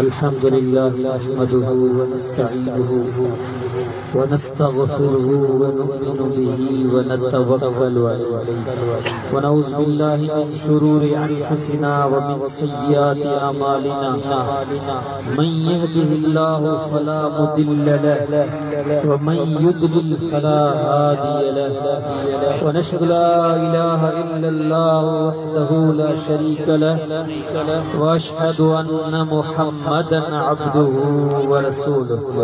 अल्हम्दुलिल्लाह नहमदुहु व नस्तईनुहु व नस्तगफिरुहु व नु'मिनु बिही व नतवक्कलु अलैहि व नऊज़ु बिल्लाहि मिन शुरूरि अनफुसिना व मिन सय्यिआति अमालिना मन यहदिहिल्लाहु फला मुदिल्ल लहु व मन युद्लिल फला हादिय लहु व नशहदु ला इलाहा इल्लल्लाहु वहदहु ला शरीका लहु व अशहदु अन्ना मुहम्मदन अब्दुहु व रसूलुहु।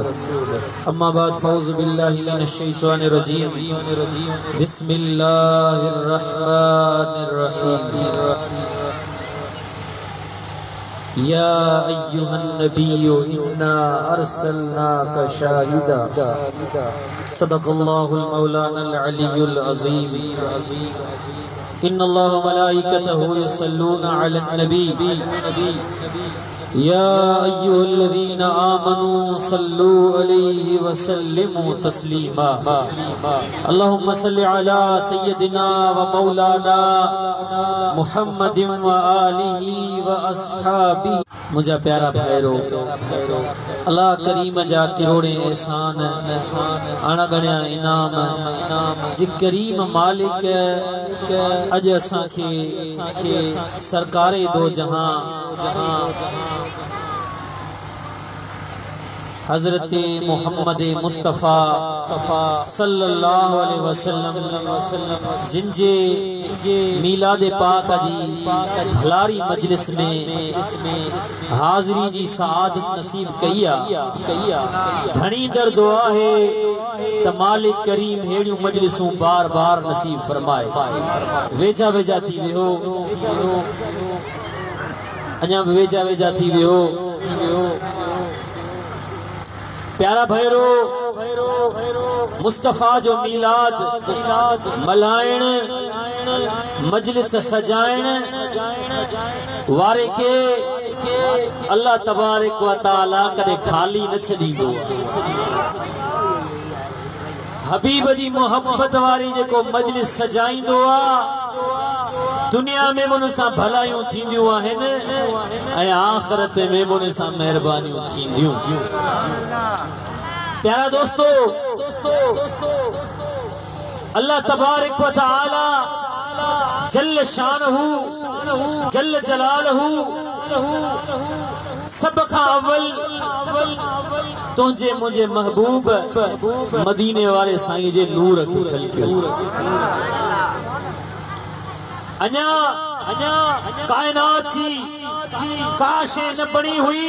अम्मा बाद फौज़ु बिल्लाहि मिनश शैतानिर रजीम। बिस्मिल्लाहिर रहमानिर रहीम। या अय्युहन नबिय्यु इन्ना अर्सलनाका शाहिदा। सदक़ल्लाहुल मौलानल अलियुल अज़ीम। इन्नल्लाह व मलाइकतहु युसल्लूना अलन नबी या अय्युहल्लज़ीना आमनू सल्लू अलैहि व सल्लिमू तस्लीमा। अल्लाहुम्मा सल्लि अला सय्यदिना व मौलाना मुहम्मदिन व आलिहि व अस्हाबिही। मुझा प्यारा भाईरो अल्लाह करीम जा किरोड़े एहसान आना गणिया इनाम जी करीम मालिक अज असा के सरकारे दो जहां हज़रत मोहम्मद मुस्तफ़ा सल्लल्लाहु अलैहि वसल्लम जिनजे मीलाद पाक जी भलारी मजलिस में हाज़री जी सआदत नसीब कईया धनी दर दुआ है त मालिक करीम हेड़ियों मजलिसूं बार बार नसीब फरमाए। वेजा वेजा थी वियो अञा वेजा वेजा थी वियो प्यारा भैरो मुस्तफ़ा जो मीलाद मल्हाइण मजलिस सजाइण वारे के अल्लाह तबारक व तआला कदे खाली न छदींदो। हबीब जी मोहब्बत वारी जेको मजलिस सजाइंदो आ दुनिया में मुन सां भलायूं थींदियूं आहिनि ऐं आखिरत में मुन सां मेहरबानियूं थींदियूं। प्यारा दोस्तों अल्लाह तबारक व तआला जल्ल शानहू जल्ल जलालहू सब खां अव्वल तुझे मुझे महबूब मदीने वाले साईं जे नूर खे खलकियो। अञा कायनात जी काशे न बनी हुई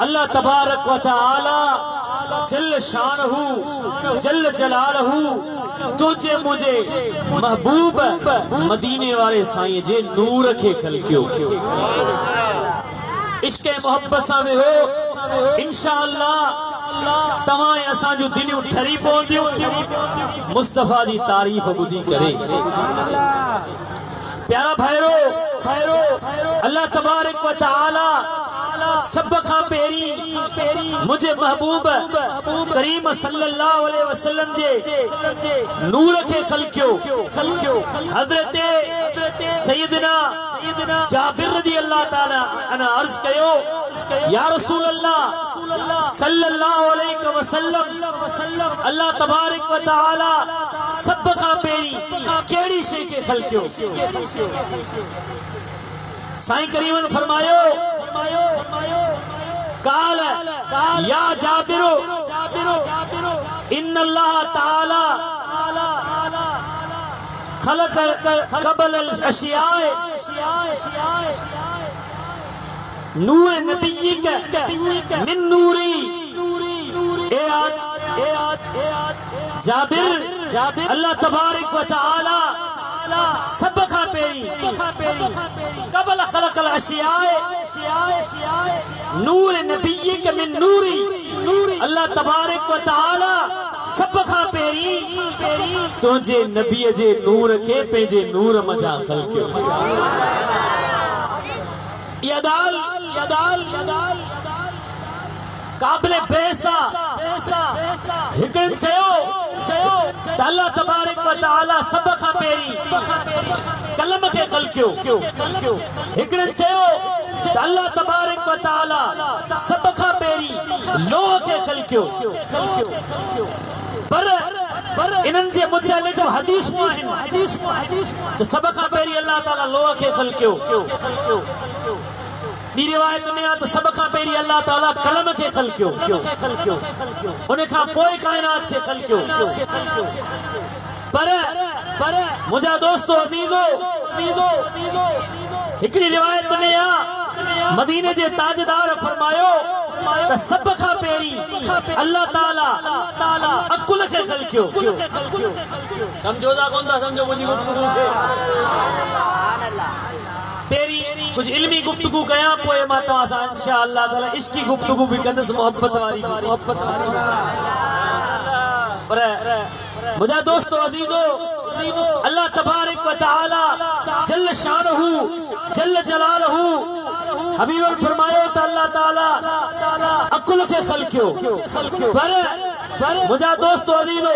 अल्लाह तबारक व तआला जल्ल शानहू जल्ल जलालहू तुझे मुझे महबूब मदीने वाले साईं जे नूर खे खलकियो। इश्क़ मोहब्बत सां हो इंशाअल्लाह तवाए असा जो दिलियों ठरी पवंदियूं मुस्तफ़ा जी तारीफ बुधी करे। प्यारा भैरो अल्लाह तबारक व तआला सब खां पेरी मुझे महबूब करीम सल्लल्लाहु अलैहि वसल्लम जे नूर के खलकियो। हजरत सैयदना जाबिर रज़ी अल्लाह ताला अन्हु अर्ज कयो या रसूल अल्लाह सल्लल्लाहु अलैहि वसल्लम अल्लाह तबारक व तआला सब खां पेरी केड़ी शय के खलकियो। साईं करीम ने फरमायो काल या जाबिरो इन्नल्लाह ताला खलक क़बल अशियाए नूर नबिय्यिक मिन नूरी। जाबिर अल्लाह तबारक व तआला सब खां पेरी क़बल खलकल अशियाए नूर नबिय्यिक मिन नूरी। अल्लाह तबारक व तआला सब खां पेरी तुझे नबी जे नूर के पेजे नूर मजा खलकियो। यदाल काबिल बेसा हिकन चयो अल्लाह तबारक व तआला सब खां पेरी कलम के खलकियो हिकड़े चयो त अल्लाह तबारक व तआला सब खां पहिरीं लोह खे खलकियो पर इन्हनि जे मुतालिक हदीसूं आहिनि त सब खां पहिरीं अल्लाह ताला लोह खे खलकियो। ॿी रिवायत में आ त सब खां पहिरीं अल्लाह ताला कलम खे खलकियो उन खां पोइ कायनात खे खलकियो। पर मुंहिंजा दोस्तो अज़ीज़ो हिकड़ी रिवायत में आ मदीने जे ताजदार फरमायो त सब खां पहिरीं अल्लाह ताला अकुल खे खलकियो। समझो था कोन था समझो मुंहिंजी गुफ्तगू खे? पहिरीं कुछ इल्मी गुफ्तगू कयां पोइ मां तव्हां सां इंशाअल्लाह ताला इश्की गुफ्तगू भी कंदुसि मोहब्बत वारी। पर मुझा दोस्तों अजीजो अल्लाह तबारक व तआला जल्ल शानहू जल्ल जलालहू हबीबन फरमायो त अल्लाह ताला अकुल के खलकियो। पर मुझा दोस्तों अजीजो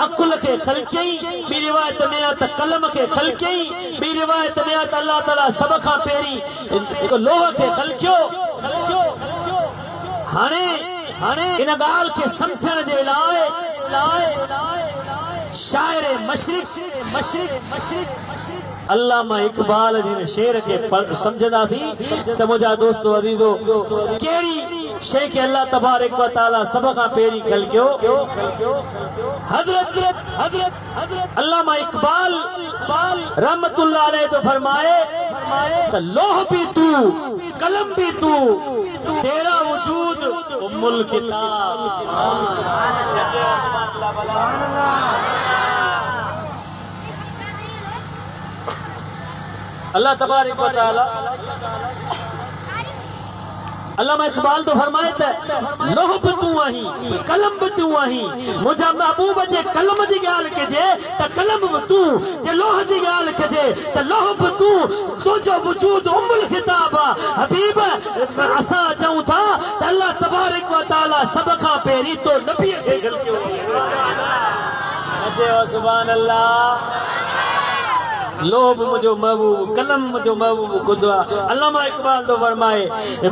अकुल के खलकई बी रिवायत में त कलम के खलकई बी रिवायत में त अल्लाह ताला सब खां पहिरीं एक लोह के खलकियो। हाणे इन गाल के समझण जे लाए शायर मशरिक अल्लामा इकबाल जिन शेर के समझदासी त मुझा दोस्तों अजीजो केड़ी शे के अल्लाह तबारक व तआला सब खां पहिरीं खलकियो। हजरत अल्लामा इकबाल रहमतुल्लाह अलैह तो फरमाए त लोह भी तू कलम भी तू तेरा वजूद उम्मुल किताब। अल्लाह तबारक व तआला अल्लामा इकबाल तो फरमाए त लोह भी तू आही कलम भी तू आही मुझा महबूब जे कलम जी गाल कजे त कलम भी तू जे लोह जी गाल कजे त लोह भी तू तो जो वजूद उम्मुल खिताब हबीब असा चऊं था त अल्लाह तबारक व तआला सब खां पहिरीं तो नबी खे खलकियो। अचे सुभान अल्लाह। लोभ मुझो महबूब कलम मुझो महबूब खुदा अल्लामा इकबाल तो फरमाए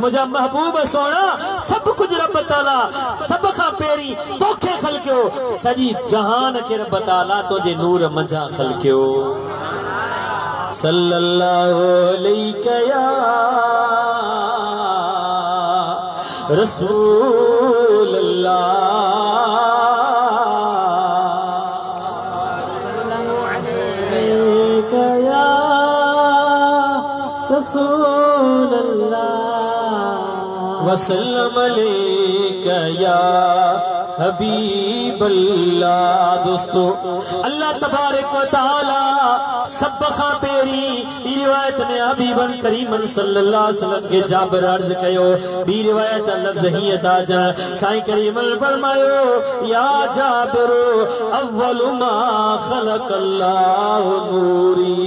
मुझा महबूब सोना सब कुछ रब ताला सब खां पहिरीं तोखे खलकियो सजी जहान के रब ताला तुझे नूर मंझा खलकियो। सल्लल्लाहु अलैहि या रसूल अल्लाह वसल्लम अलैका या हबीब अल्लाह। दोस्तों अल्लाह तबारक व तआला सब खां पहिरीं रिवायत में हबीबन करीमन सल्लल्लाहु अलैहि वसल्लम के जाबर अर्ज कयो। बी रिवायत लफ्ज ही अदा जा साईं करीमन फरमायो या जाबिर अव्वल मा खलकल्लाहु नूरी।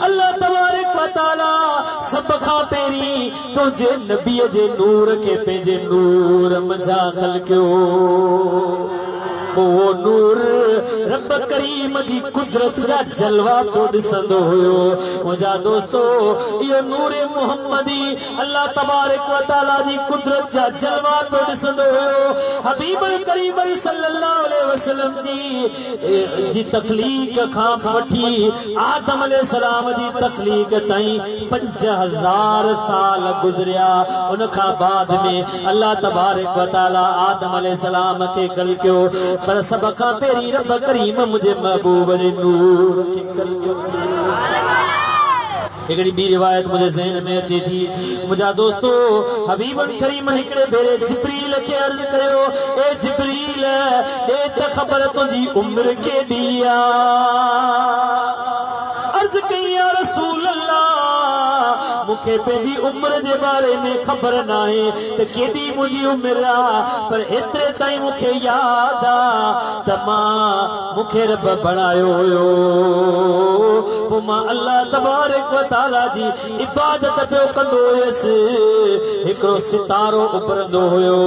अल्लाह तबारक व तआला सब खां पहिरीं तुझे नबी जे नूर के पेजे नूर मजा खलकियो। वो नूर रब करीम जी कुदरत जा जलवा तो दिसंदो हुयो। मुझा दोस्तो यो नूर मुहम्मदी अल्लाह तबारक व तआला जी कुदरत जा जलवा तो दिसंदो हुयो। हबीब करीम सल्लल्लाहु अलैहि वसल्लम जी तखलीक खां वठी आदम अलैहि सलाम जी तखलीक ताईं 5000 साल गुजरिया। उन खां बाद में अल्लाह तबारक व तआला आदम अलैहि सलाम के खलकियो। पर सब खां पहिरीं रब करीम मुझे महबूब जे नूर खे खलकियो। हिकड़ी बी रिवायत मुझे ज़हन में अचे थी मुझा दोस्तो हबीबन करीम हिकड़े भेरे जिब्रील के अर्ज कयो ए जिब्रील ए त खबर तुझी उम्र केडी आ। अर्ज कई या रसूल अल्लाह मुखे पेजी उम्र जे बारे में खबर ना है ते केडी मुजी उम्र पर एतरे ताई मुखे याद आ तमा मुखे रब बनायो होयो पो मां अल्लाह तबारक व तआला जी इबादत पे कंदो हुयस एकरो सितारो उभरंदो होयो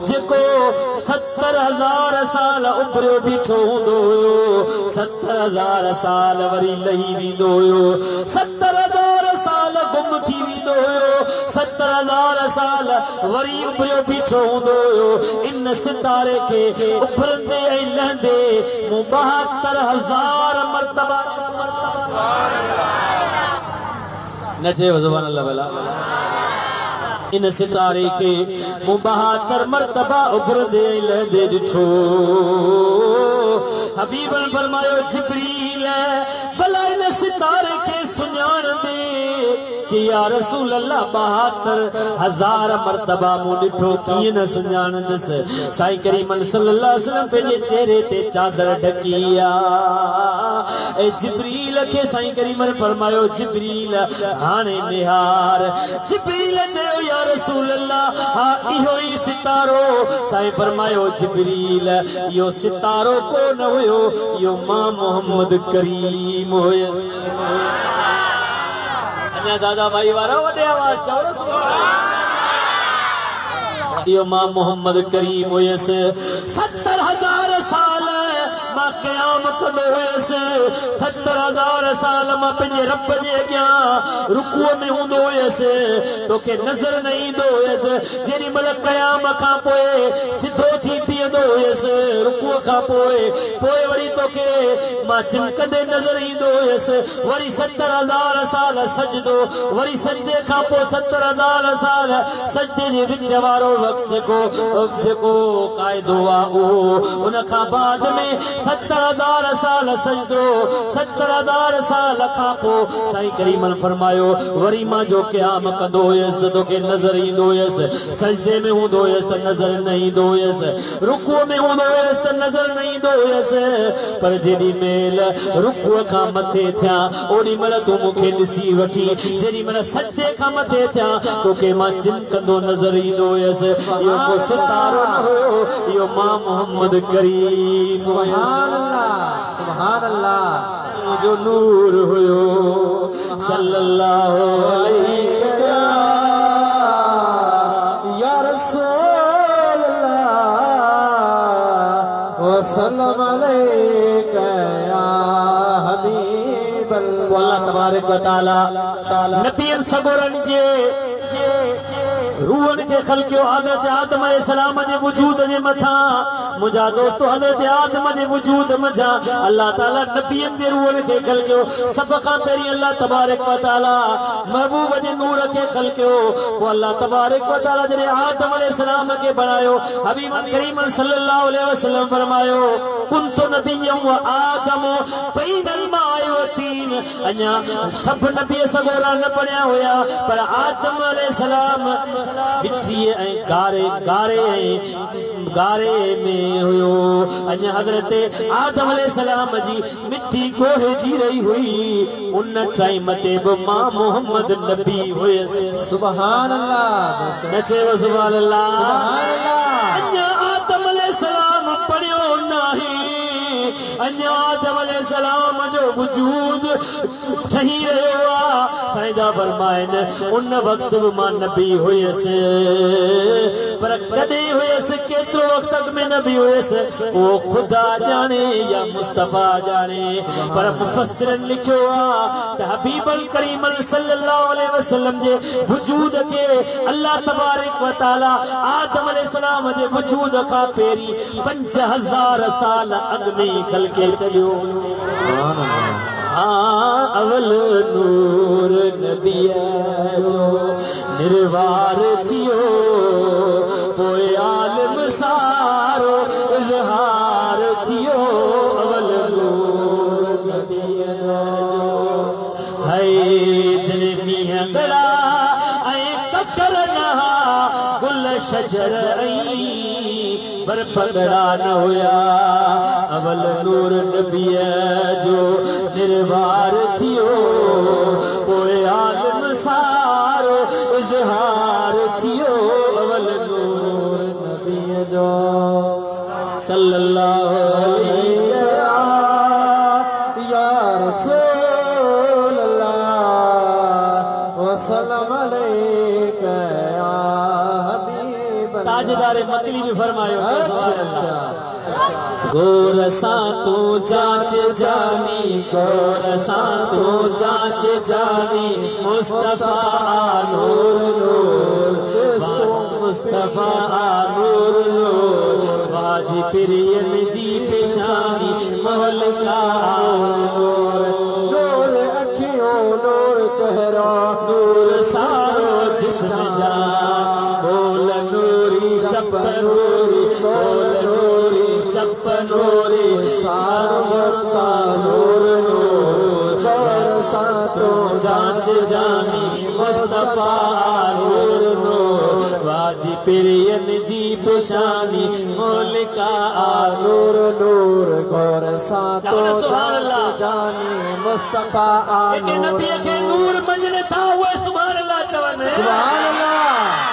जेको 70,000 साल उभरियो बीठो हुंदो हुयो 70,000 साल वरी लही वींदो हुयो 70,000 साल गुम थी वींदो हुयो 70,000 साल वरी उभरियो बीठो हुंदो हुयो इन सितारे के उभरंदे ऐं लहंदे मूं 72,000 मर्तबा नचे सुभान अल्लाह भला इन सितारे के मूं 72 मर्तबा उभरंदे ऐं लहंदे ॾिठो हबीब फरमायो जिब्रील भला इन सितारे के सुञाण दे कि या रसूल अल्लाह 72,000 मर्तबा मूं ॾिठो कीअं न सुञाणंदस साईं करीम सल्लल्लाहु अलैहि वसल्लम पंहिंजे चेहरे ते चादर ढकी ऐं जिब्रील खे साईं करीम फरमायो जिब्रील हाणे निहार जिब्रील चयो या रसूल अल्लाह हा इहो ई सितारो साईं फरमायो जिब्रील इहो सितारो कोन हुयो इहो मां मोहम्मद करीम हुयसि दादा भाई वारा वडे आवाज चवण सुभान यो मां मोहम्मद करीम हुयस 70,000 साल मां क़याम कंदो हुयस 70,000 साल मां पंहिंजे रब जे अॻियां रुकूअ में हूंदो हुयस तोखे नज़र न ईंदो हुयस जेॾी महिल क़याम खां पोइ सिधो थी बीहंदो हुयस रुकूअ खां पोइ वरी तोखे मां चिमकंदे नज़र ईंदो हुयस वरी 70,000 साल सजदो वरी सजदे खां पोइ 70,000 साल सजदे जे विच वारो वक़्त जेको क़ाइदो आहे उहो उन खां बाद में 70,000 साल सजदो 70,000 साल खां पोइ साईं करीम फरमायो वरी मां जो क़याम कंदो हुयसि त तोखे नज़र ईंदो हुयसि सजदे में हूंदो हुयसि त नज़र न ईंदो हुयसि रुकूअ में हूंदो हुयसि त नज़र न ईंदो हुयसि पर जेॾी महिल रुकूअ खां मथे थियां ओॾी महिल तूं मूंखे ॾिसी वठी जेॾी महिल सजदे खां मथे थियां तोखे मां चिमकंदो नज़र ईंदो हुयसि इहो को सितारो न हुयो इहो मां मोहम्मद करीम सुभान अल्लाह जो नूर हुयो सल्लल्लाहु अलैहि या रसूल अल्लाह व सल्लम अलैका या हबीब अल्लाह अल्लाह तबारक व तआला नबियन सगोरन जे रूहन के खलकियो हज़रत आदम अलैहिस्सलाम जे वजूद जे मथा मुझा दोस्तों हज़रत आदम जे वजूद मथा अल्लाह ताला नबियन जे रूहन के खलकियो सब खां पहिरीं अल्लाह तबारक व तआला महबूब जे नूर के खलकियो पोइ अल्लाह तबारक व तआला जने आदम अलैहिस्सलाम के बनायो हबीब करीम सल्लल्लाहु अलैहि वसल्लम फरमायो कुंतु नबिय्यम व आदम बैनल माए व तीन अञा सब नबी सगोरा न पढ़िया हुया पर आदम अलैहिस्सलाम मिट्टी गारे में हुयो अञा हज़रत आदम अलैहिस्सलाम जी मिट्टी गोहे जी रही हुई उन टाइम ते बि मां मोहम्मद नबी हुयसि सुभान अल्लाह नचे सुभान अल्लाह अञा आदम अलैहिस्सलाम पढ़ियो नाही अञा आदम अलैहिस्सलाम जो वजूद ठही रहियो आहे साईं फरमाइन उन वक्त भी मां नबी हुयसि पर कदे हुयसि केतिरो वक्त में नबी हुयसि वो खुदा जाने या मुस्तफा जाने पर मुफस्सिरन लिखियो आहे त हबीबल करीम सल्लल्लाहु अलैहि वसल्लम जे वजूद के अल्लाह तबारक व तआला आदम अलैहिस्सलाम जे वजूद खां पहिरीं 5000 साल अॻु में खलके चलियो सुभान अल्लाह अवल नूर नबिया जो निर्वार थियो पोए आलम सारो इज़हार थियो अवल नूर नबिया जो है जने मींहं गड़ा ऐं ककर नहा गुल शजर पर पगड़ा न होया अवल नूर नबिया जो निर्वार थियो पोए आलम सारो इज़हार थियो अवल नूर नबी जो सल्लल्लाहु अलैहि या रसूल अल्लाह वसल्लम अलैका या हबीब ताजदार मतली भी फरमायो गोरसा तू जांच जानी गोरसा तू जांच जानी मुस्तफा नूर नूर मुस्तफा नूर नूर बाजी प्रियन जी पेशानी महल का नूर नूर अखियों नूर चेहरा नूर सारो जिस्म जा बोल नूरी चप्पनूरी बोल नूरी चप्पनूरी सारा नूर नूर बरसा तो जांच जानी मुस्तफा नूर नूर वाजी प्रियन जी पेशानी मौलिका नूर नूर बरसा तो जांच जानी मुस्तफा नूर के नूर मंजने था वो सुभान अल्लाह चवने सुभान अल्लाह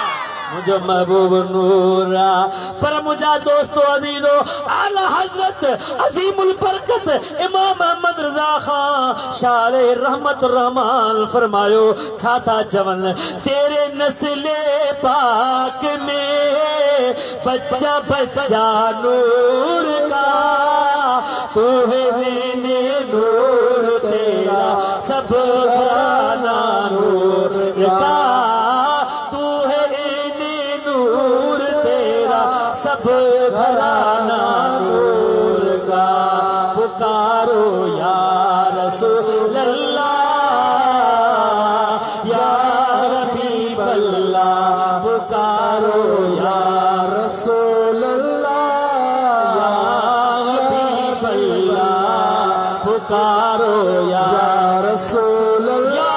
मुझे महबूब नूरा पर मुझा दोस्तों अजीजों आला हजरत अजीमुल बरकत इमाम अहमद रजा खान शाह रहमत रहमान फरमायो छाता जवन तेरे नस्ले पाक में बच्चा बच्चा नूर का तू है मैंने नूर तेरा सब घराना नूर का सब घराना नूर का पुकारो या रसूल अल्लाह या हबीब अल्लाह पुकारो या रसूल अल्लाह या हबीब अल्लाह पुकारो या रसूल अल्लाह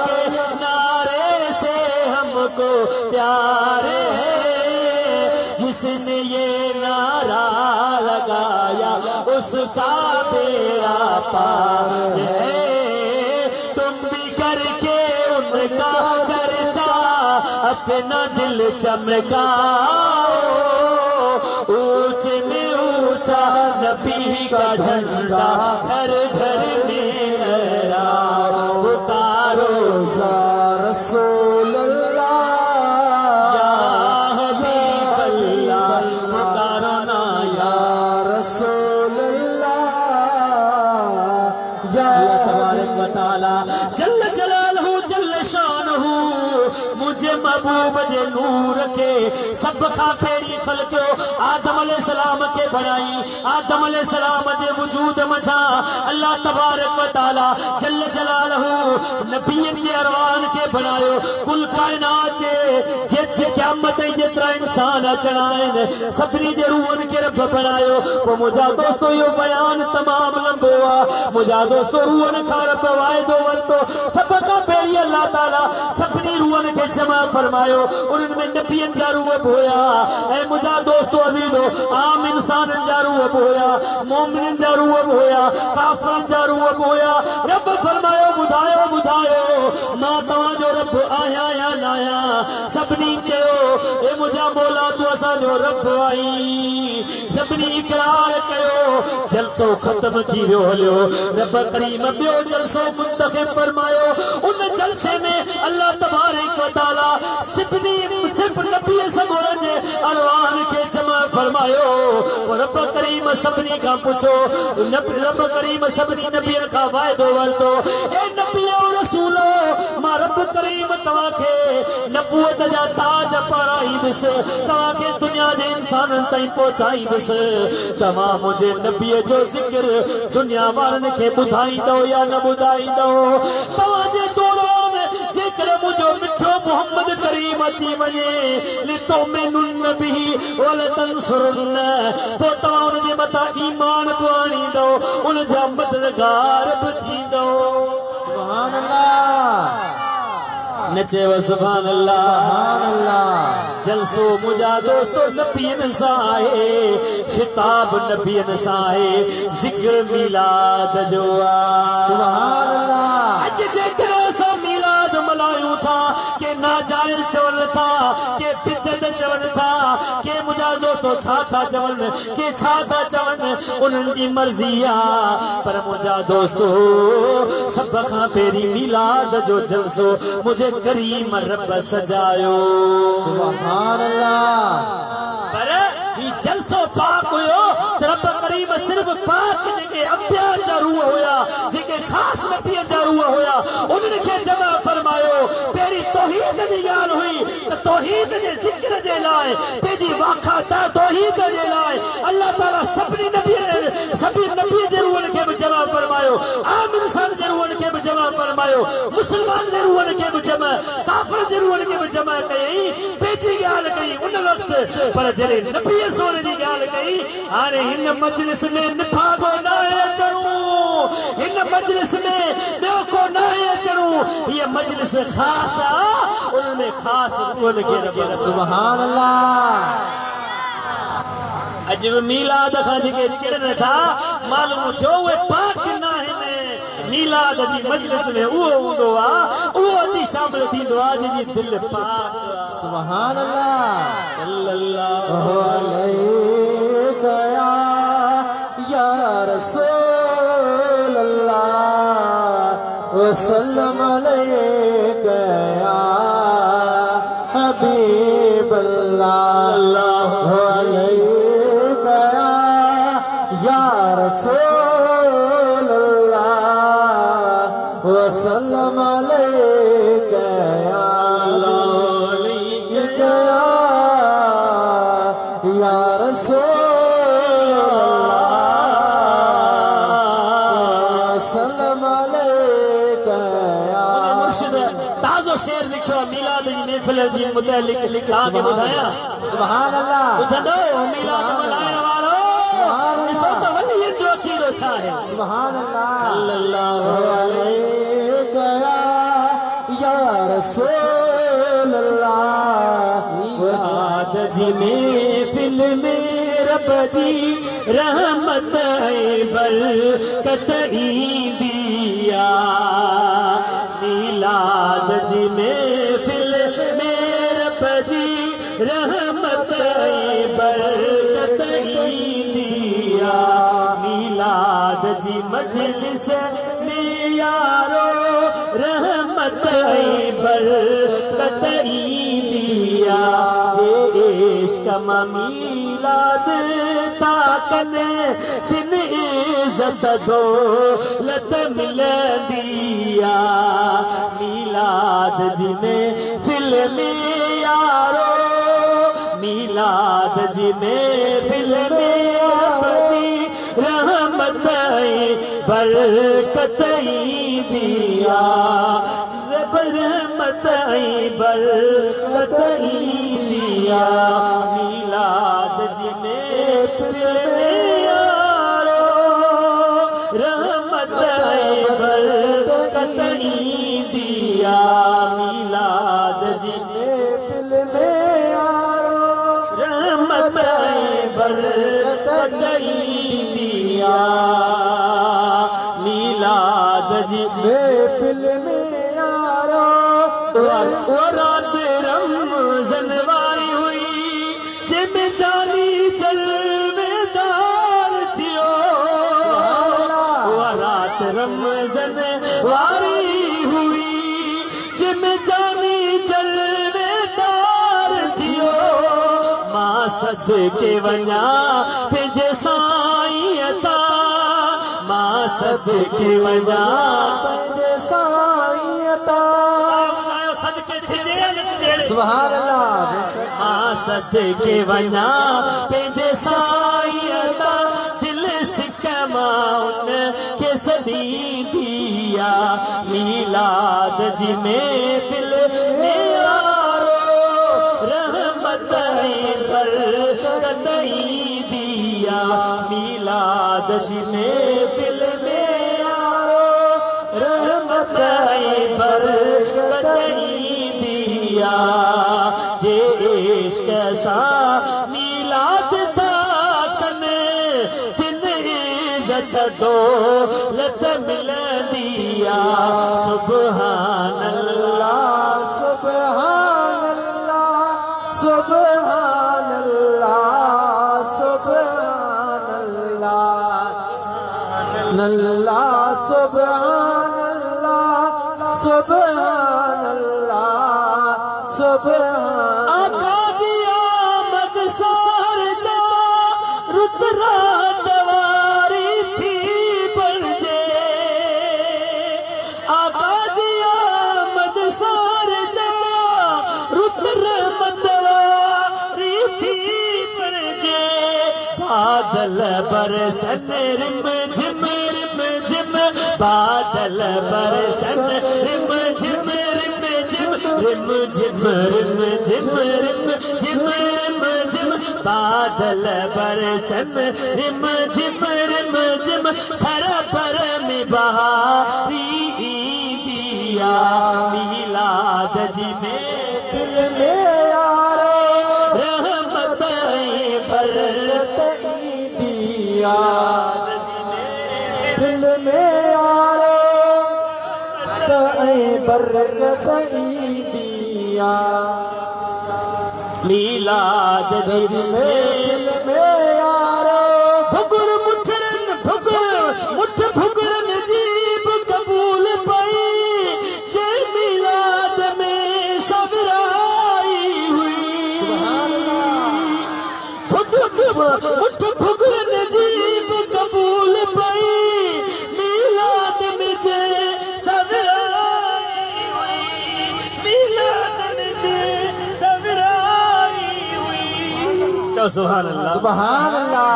के नारे से हमको प्यार जिसने ये नारा लगाया उसका बेड़ा पार है तुम भी करके उनका चर्चा अपना दिल चमकाओ ऊंचे में ऊंचा नबी का झंडा घर घर में लहराओ पुकारो या रसूल जल्ल जलालहू जल्ल शानहू मुझे महबूब जे नूर के सब खा फेरी खलक्यो आदम अलैहिस्सलाम के बनाई आदम अलैहिस्सलाम जे वजूद मचा अल्लाह तबारक व तआला जल्ल जलालहू नबियन जे अरवान के बनायो कुल कायनात जे क़यामत जेतरा इंसान अचणाइन सभनी जे रूहन के रब बनायो तो मुझा दोस्तों यो बयान तमाम लंबो आ मुझा दोस्तों रूहन का रब वायदो वरतो सब का पेरी अल्लाह ताला सभनी रूहन के जमा फरमायो उनमें नबियन जा रूह होया ए मुझा दोस्तों अजीजो आम इंसान जा रूह होया मोमिन जा रूह होया काफिर जा रूह होया रब फरमायो बुधायो बुधायो मां तवा जो रब आया या लाया सभनी कयो ए मुझा मौला तू असा जो रब आई सभनी इकरार कयो जलसो खत्म थी वियो हलियो रब करीम बियो जलसो मुंतखब फरमायो उन जलसे में अल्लाह तबारक व तआला सिर्फ नबी सगोर जे अरवान के जमा फरमायो रब करीम सभनी का पूछो रब करीम सभनी नबी का वायदो वरतो ए नबी और रसूलो मां रब करीम तवा के नबूवत जा ताज पराई दिस तवा के दुनिया जे इंसान ताई पहुंचाई दिस तवा मुझे नबी जो जिक्र दुनिया वारन के बुधाई दो या न बुधाई दो तवा जे दौरान जिक्र मुझो मिठो मोहम्मद करीम अची वने लितो मेनुन नबी वल तंसुरन तो तवा उन जे मथा ईमान पाणी दो उन जा मददगार बथी दो सुभान अल्लाह नचे व सुभान अल्लाह जलसो मुझा दोस्तों नबियन साए खिताब नबियन साए जिक्र मिलाद जो सुभान अल्लाह के बिदत चवन था के मुझा दोस्तो छा चवन के छा चवन उन्हनि जी मर्ज़ी पर मुझा दोस्तो सब खां पहिरीं मिलाद जो जलसो मुझे करीम रब सजायो सुभान अल्लाह पर ये जलसो पाक हुयो रब करीम सिर्फ पाक जेके अंबिया जा रूह होया जेके खास नबी जा रूह होया उन्हनि खे जमा फरमायो तेरी तौहीद जी ॻाल हुई त तौहीद जे ज़िक्र जे लाइ तेरी वाखा त तौहीद जे लाइ अल्लाह ताला सभी नबी जे रूहनि खे भी जमा फरमायो आम इंसान जे रूहनि खे भी जमा फरमायो मुसलमान जे रूहनि खे भी जमा काफिर जे रूहनि खे भी जमा कई पेची ॻाल कई उन वक्त पर जरे नबी सोने जी ॻाल कई हाणे हिन मजलिस में निफागो न अचणो हिन मजलिस में ॿियो को न अचणो ये मजलिस खास आ उनमें खास रूहनि खे रब सुभान अल्लाह अज मीलाद खां जेके चिड़न था मालूम थियो उहे पाक न आहिनि मीलाद जी मजलिस में उहो हूंदो आहे उहो अची शामिल थींदो आहे जंहिंजी दिलि पाक सुभान अल्लाह सल्लल्लाहु अलैका या रसूल अल्लाह वसल्लम अलैका या हबीब अल्लाह अलैका या रसूल अल्लाह वसल्लम अलैका या या रसूल अल्लाह सल्लम अलैका या मुर्शिद ताज़ो शेर लिखो मीलाद जी महफिल जी मुतअल्लिक़ लिखा के बुधाया सुभान अल्लाह ॿुधंदो मीलाद मल्हाइण वारो ॾिसो त वॾी जो अकीदो छा आहे सुभान अल्लाह सल्लल्लाहु अलैका या रसूल अल्लाह मीलाद जी महफिल में रब जी रहमत बरकत ईंदिया मीलाद जी महफिल में रब जी रहमत बरकत ईंदिया मीलाद जी मजलिस में यारो रहमत बरकत ईंदिया जे इश्क मीलाद ताकन तिन इज्जत दौलत मिलंदिया मीलाद जी महफिल में यारो मीलाद जी महफिल में रब जी रहमत बरकत ईंदिया रब रहमत बरकत ईंदिया मीलाद जी महफिल में यारो रहमत बरकत ईंदिया मीलाद जी महफिल में यारो रहमत बरकत ईंदिया मीलाद जी महफिल में यारो वो रात रमज़ान वारी हुई जिनमें जानी जलवेदार थियो वो रात रमज़ान वारी हुई जिनमें जानी जलवेदार थियो मां सस के वञा पंहिंजे साईं ता मां सस के वञा पंहिंजे साईं ता सुभान अल्लाह मां सस के वञा पंहिंजे साईं ता दिल सिक मां उन खे सॾींदिया मीलाद जी महफिल में यारो रहमत बरकत ईंदिया मीलाद जी महफिल में यारो रहमत बरकत ईंदिया जे इश्क सां मीलाद था कनि तिन इज़्ज़त दौलत मिलंदिया सुभान अल्लाह सुभान अल्लाह सुभान अल्लाह सुभान अल्लाह सुभान। आका जी आमद सार जा रुद्रा दवारी थी बरजे। आका जी आमद सार जा रुद्र दवारी थी बरजे। बादल बरसन रिम झिम रिम झिम बादल बरसन रिम झिम रिम झिम रिम झिम रिम झिम रिम झिम रिम झिम बादल बरसन रिम झिम रिम झिम थर पर में बहारी दिया मिलाद जी में दिल में यारो रहमत बरकत दिया। दिल में यारो बरकत दिया। मिलाद जी में यारो भुगुर मुठरन भुगुर मुठ भुगुरन जीब कबूल पाई। जय मिलाद में सबराई हुई। मुठ भुगुरन जीब कबूल पाई। मिलाद में जय सबराई हुई। मिलाद में जय सबराई हुई। चलो सुभान अल्लाह सुभान अल्लाह।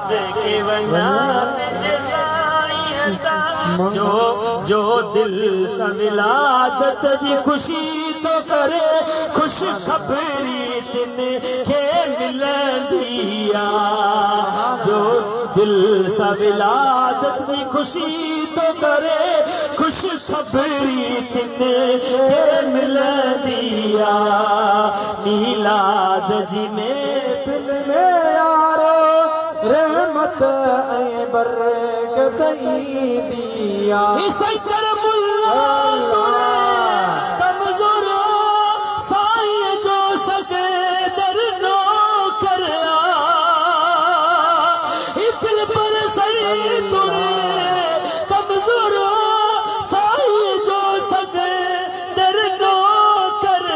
के वना जो दिल सा विलादत जी खुशी तो करे खुश खबरी दिन के मिलंदिया। जो दिल सा विलादत जी खुशी तो करे खुश खबरी दिन के मिलंदिया। मिलाद जी में दिल में यारो रहमत बरकत दिया। कमजोर साईं जो सके दर्दो कर दिल पर सही तुरे। कमजोर साईं जो सके दर्दो कर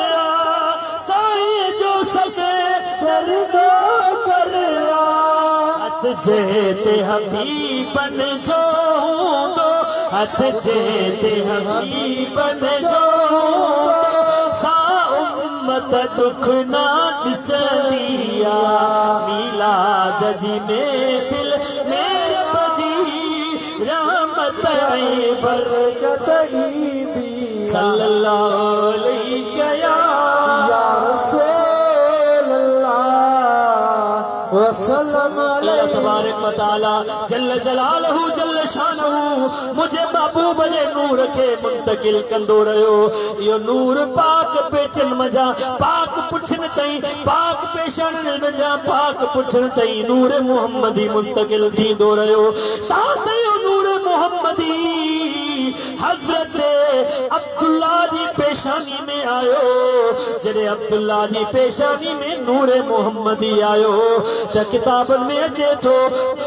साईं जो सके दर्दो कर जेते हबीबन जो दो हथ जेते हबीबन जो सा उम्मत दुख ना दिसदिया। मिलाद जी में दिल मेरे बजी रहमत बरकत दिया। सल्लल्लाहु अलैहि या रसूल अल्लाह वसल्लम अल्लाह तबारक व तआला जल्ल जलालहू जल्ल शानहू मुझे महबूब जे नूर के मुंतकिल कंदो रहियो। यो नूर पाक पेटन मजा पाक पुछन तई पाक पेशान मजा पाक पुछन तई नूर मुहम्मदी मुंतकिल थींदो रहियो। ता ते यो नूर मुहम्मदी हजरत अब्दुल्ला जी पेशानी में आयो। जॾहिं अब्दुल्ला जी पेशानी में नूर मुहम्मदी आयो त किताबन में अचे थो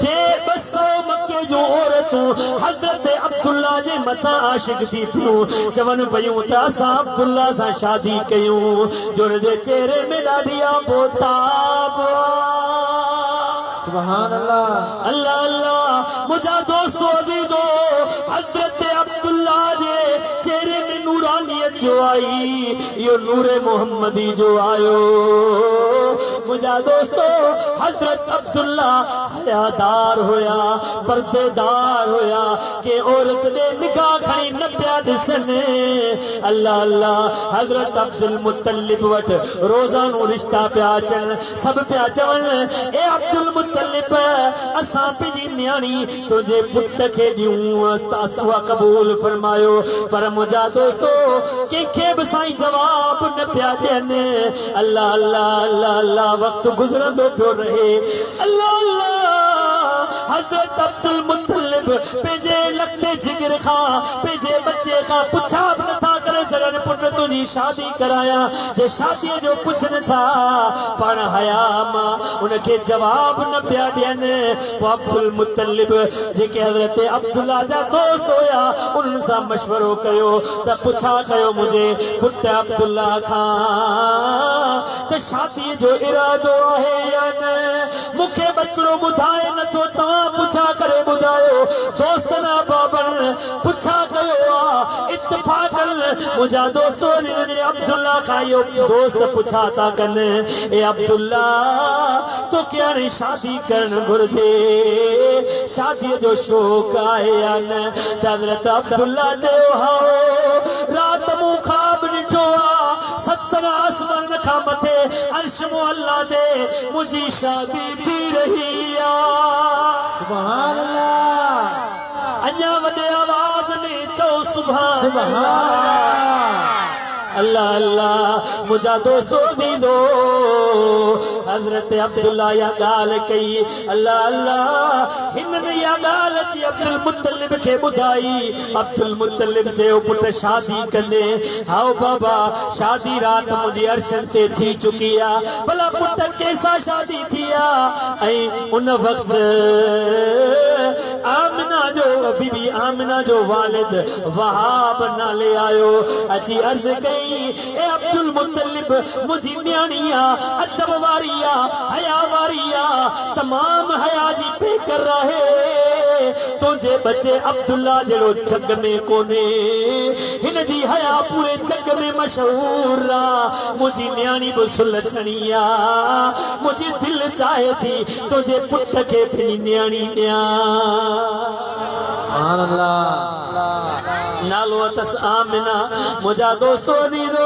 200 मके जो औरतूं हजरत अब्दुल्ला जे मथां आशिक थी पियूं चवन पियूं त असां अब्दुल्ला सां शादी कयूं। जुड़ जे चेहरे में ॾाढी आबोताब। सुभान अल्लाह अल्लाह अल्लाह मुझा दोस्तों अजीजो हजरत अब्दुल्ला जे चेहरे में नूरानियत जो आई यो नूर मोहम्मदी जो आयो। मुझा दोस्तों हजरत अब्दुल्ला हयादार होया पर्देदार होया के औरत ने निकाह खणी न पिया ॾिसन। अल्लाह अल्लाह हजरत अब्दुल मुत्तलिब वट रोज़ानो रिश्ता पिया अचन सब पिया चवन ए अब्दुल मुत्तलिब असां पंहिंजी न्याणी तुझे पुट खे ॾियूं उहा कबूल फरमायो। पर मुझा दोस्तों कंहिंखे बि साईं जवाब न पिया ॾियनि। अल्लाह अल्लाह अल्लाह अल्लाह वक्त गुज़रंदो पियो रहे। अल्लाह अल्लाह हजरत अब्दुल मुत्तलिब पंहिंजे लखते जिगर खां पंहिंजे बच्चे खां पुछा बि नथा करे सगन पुट तुझी शादी कराया जे शादी जो पुछन था पण हया मां उनके जवाब न पिया ॾियनि पोइ अब्दुल मुत्तलिब जेके हज़रत अब्दुल्ला जा दोस्त हुया उन्हनि सां मशवरो कयो त पुछा कयो मुंहिंजे पुट अब्दुल्ला खां त शादी जो इरादो आहे या न मूंखे बचड़ो ॿुधाए नथो तव्हां पुछा करे ॿुधायो दोस्त ना बाबर पुछा कयो आहे इत्तफाक़न मुंहिंजा दोस्त अब्दुल्ला खां इहो दोस्त पुछा था कनि ए अब्दुल्ला तो क्या नहीं शादी करण घुर्जे शादी जो शौक़ आहे या न हज़रत अब्दुल्ला चयो हाओ रात मूं ख्वाब ॾिठो आहे सत्संग आसमान खां मथे अर्श मुअल्ला ते मुंहिंजी शादी थी रही आहे सुभान अल्लाह अञा वॾे आवाज़ में चओ सुभान अल्लाह अल्लाह अल्लाह मुझा दोस्तों दीदो हज़रत अब्दुल्ला या गाल कई अल्लाह अल्लाह हिन या गाल ची अब्दुल मुत्तलिब के बुधाई अब्दुल मुत्तलिब जे पुट शादी कंदे हाओ बाबा शादी रात मुझी अर्शन ते थी चुकी आ भला पुट कैसा शादी थिया ऐ उन वक्त आमिना जो बीबी आमिना जो वालिद वहाब नाले आयो अची अर्ज कई ए अब्दुल मुत्तलिब मुझी न्याणिया अदब वारिया हया वारिया तमाम हया जी पेकर रहे तुझे बच्चे अब्दुल्ला जड़ो जग में कोने हिन जी हया पूरे जग में मशहूर रा मुझी न्याणी बि सुलझणिया मुझी दिल चाहे थी तुझे पुट के भी न्याणी न्या सुभान अल्लाह नालो तस आमिना मुझा दोस्तों दीदो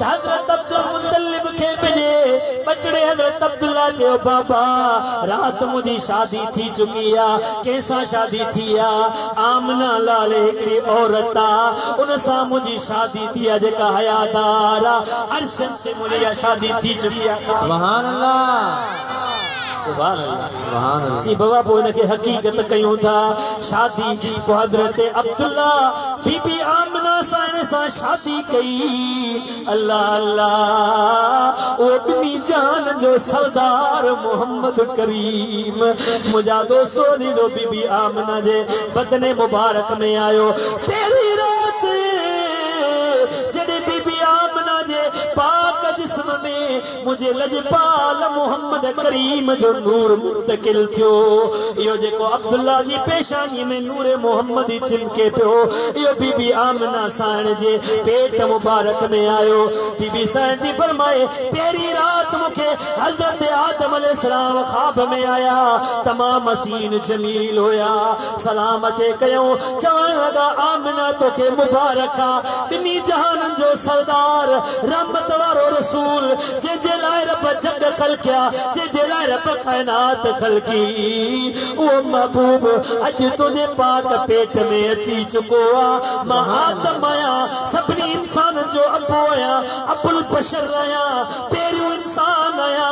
हज़रत अब्दुल मुत्तलिब के भेजे बचड़े हज़रत अब्दुल्ला चयो बाबा रात मुझी शादी थी चुकी आ कैसा शादी थी आ आमिना लाल हिकड़ी औरत आ उन सां मुझी शादी थी आ जेका हयादार आ अर्श से मुझी शादी थी चुकी आ सुभान अल्लाह सुभान अल्लाह जी बाबा पोइ इनके हकीकत कयूं था शादी को हज़रत अब्दुल्ला बीबी आमिना सां शादी कई अल्लाह अल्लाह ओ बिनी जान जो सरदार मोहम्मद करीम मुझा दोस्तों दीदो बीबी आमिना जे बदने मुबारक में आयो तेरी रात जॾहिं बीबी आमिना जे पाक जिस्म में मुझे लजपाल मोहम्मद करीम जो नूर मुंतकिल थियो यो जेको अब्दुल्ला जी पेशानी में नूर मोहम्मद चिमके पियो यो बीबी आमिना साण जे पेट मुबारक में आयो बीबी साण जी फरमाए तेरी रात मुखे हज़रत आदम अलैहिस्सलाम ख्वाब में आया तमाम हसीन जमील होया सलाम अचे कयो चवण लगा आमिना तोखे मुबारक आ बिनी जहान जो सरदार रहमत वारो रसूल जे लाए रब जग खलकिया जे लाए रब कायनात खलकी वो महबूब अज तुझे पाक पेट में अची चुको आ मां आदम आया सभी इंसान जो अबो आया अबुल बशर आया तेरियो इंसान आया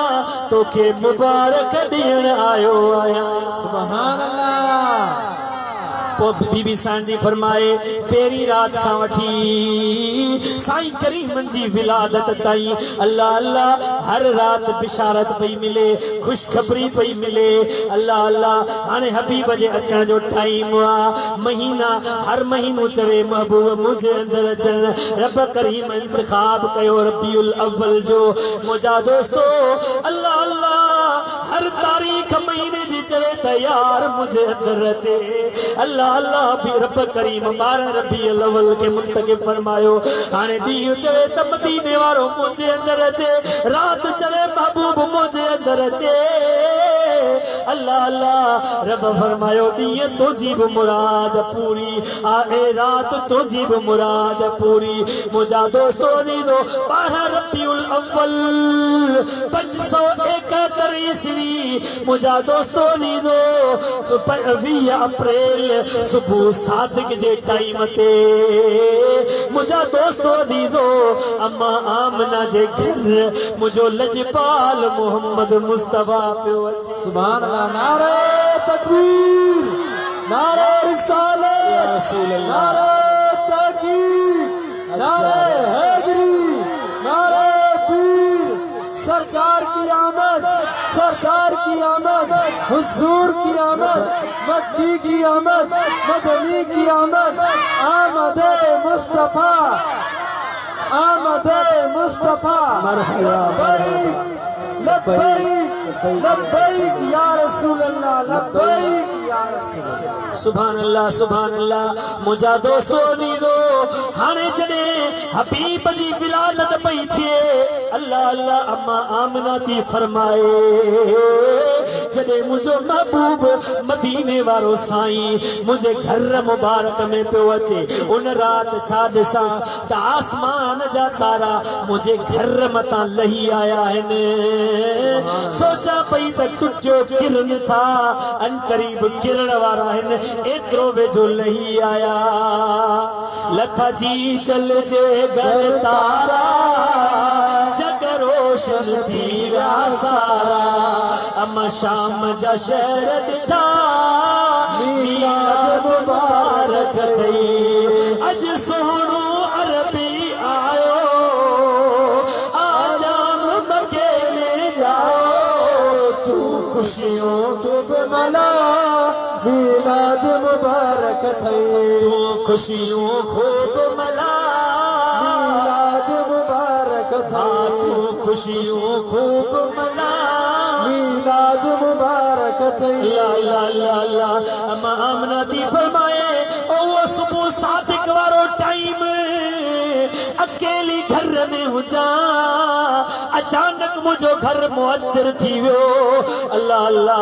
तोखे मुबारक ॾियण आयो आया सुभान अल्लाह बीबी सांजी फरमाए पेरी रात खां वठी साईं करीम जी विलादत ताईं अल्लाह अल्लाह हर रात बिशारत पई मिले खुशखबरी पई मिले अल्लाह अल्लाह हाणे हबीब जे अचण जो टाइम आ महीना हर महीनो चवे महबूब मुझे अंदर अचण रब करीम इंतखाब कयो रबीउल अव्वल जो मुझा दोस्तों अल्लाह अल्लाह हर तारीख महीने जी चवे तैयार मुझे अंदर अचे अल्लाह अल्लाह भी रब करीम 12 रबीउल अव्वल के मुंतकिब फरमायो हाने दी चवे त मदीने वारो मुझे अंदर अचे रात चवे महबूब मुझे अंदर अचे अल्लाह अल्लाह रब फरमायो दी तो जीब मुराद पूरी आए रात तो जीब मुराद पूरी मुझा दोस्तों दी दो 12 रबीउल अव्वल 571 ईस्वी मुझा दोस्तों दी दो 20 अप्रैल सुबह सादिक जे टाइम ते मुझा दोस्तों दीदो अम्मा आमना जे घर मुझो लजपाल मोहम्मद मुस्तफा पियो अचे सुभान अल्लाह नारे तकबीर नारे रिसालत या रसूल अल्लाह नारे तकबीर नारे हुजूर की आमद, मक्की की आमद, मदनी की आमद, आमदे मुस्तफा, आमदे मुस्तफा। मरहबा लब्बैक लब्बैक या रसूल अल्लाह, लब्बैक या रसूल अल्लाह। सुभान अल्लाह, सुभान अल्लाह। मुझा दोस्तों दीदो हाने जने हबीब जी विलादत पई थिए, अल्लाह अल्लाह अम्मा आमना थी फरमाए, जने मुझो महबूब मदीने वारो साईं मुझे घर मुबारक में पे अचे, उन रात छा ॾिसां त आसमान जा तारा मुझे घर मता लही आया आहिनि। सोचा पई त तुझो किरण था अन करीब किरण वारा आहिनि, एतिरो वेझो लही आया। लथा जी चल जे घर तारा जग रोशन थी विया सारा, अमा शाम जा शहर ॾिठा मीलाद मुबारक थई, अज सोहणो अरबी आयो आजाम मके में जाओ, तू खुशियों खूब मना मीलाद मुबारक थई, तू खुशियों खूब मना मीलाद मुबारक थई, तू खुशियों खूब मना मीलाद मुबारक थई। ला ला ला ला अम्मा आमना थी फरमाए, ओ वो सुबह सादिक वारो टाइम अकेली घर में हुजा, अचानक मुझो घर मुअत्तर थी वियो। अल्लाह अल्लाह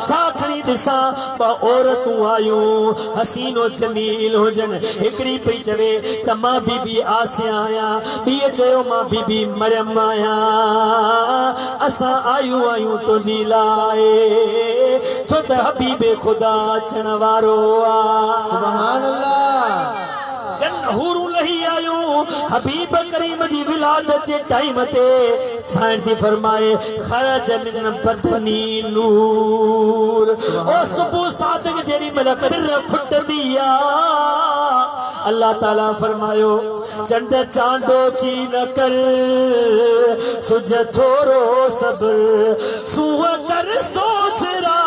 छा खणी ॾिसां ॿ औरतूं आयूं हसीनो जमील हुजन, हिकिड़ी पई चवे त मां बीबी आसिया आहियां, ॿीअ चयो मां बीबी मरियम आहियां, असां आयूं आयूं तुंहिंजी लाइ, छो त हबीबे ख़ुदा अचण वारो आ। सुभान अल्लाह। जन हूरू लही आयूं हबीब करीम जी विलादत जे टाइम ते, साईं थी फरमाए खरज मिन बदनी नूर, ओ सुबह सादिक जेडी महिल पिर फुटंदी आ, अल्लाह ताला फरमायो चंड चांदो की न कर सुझ थोरो सब्र, सूह कर सोच रा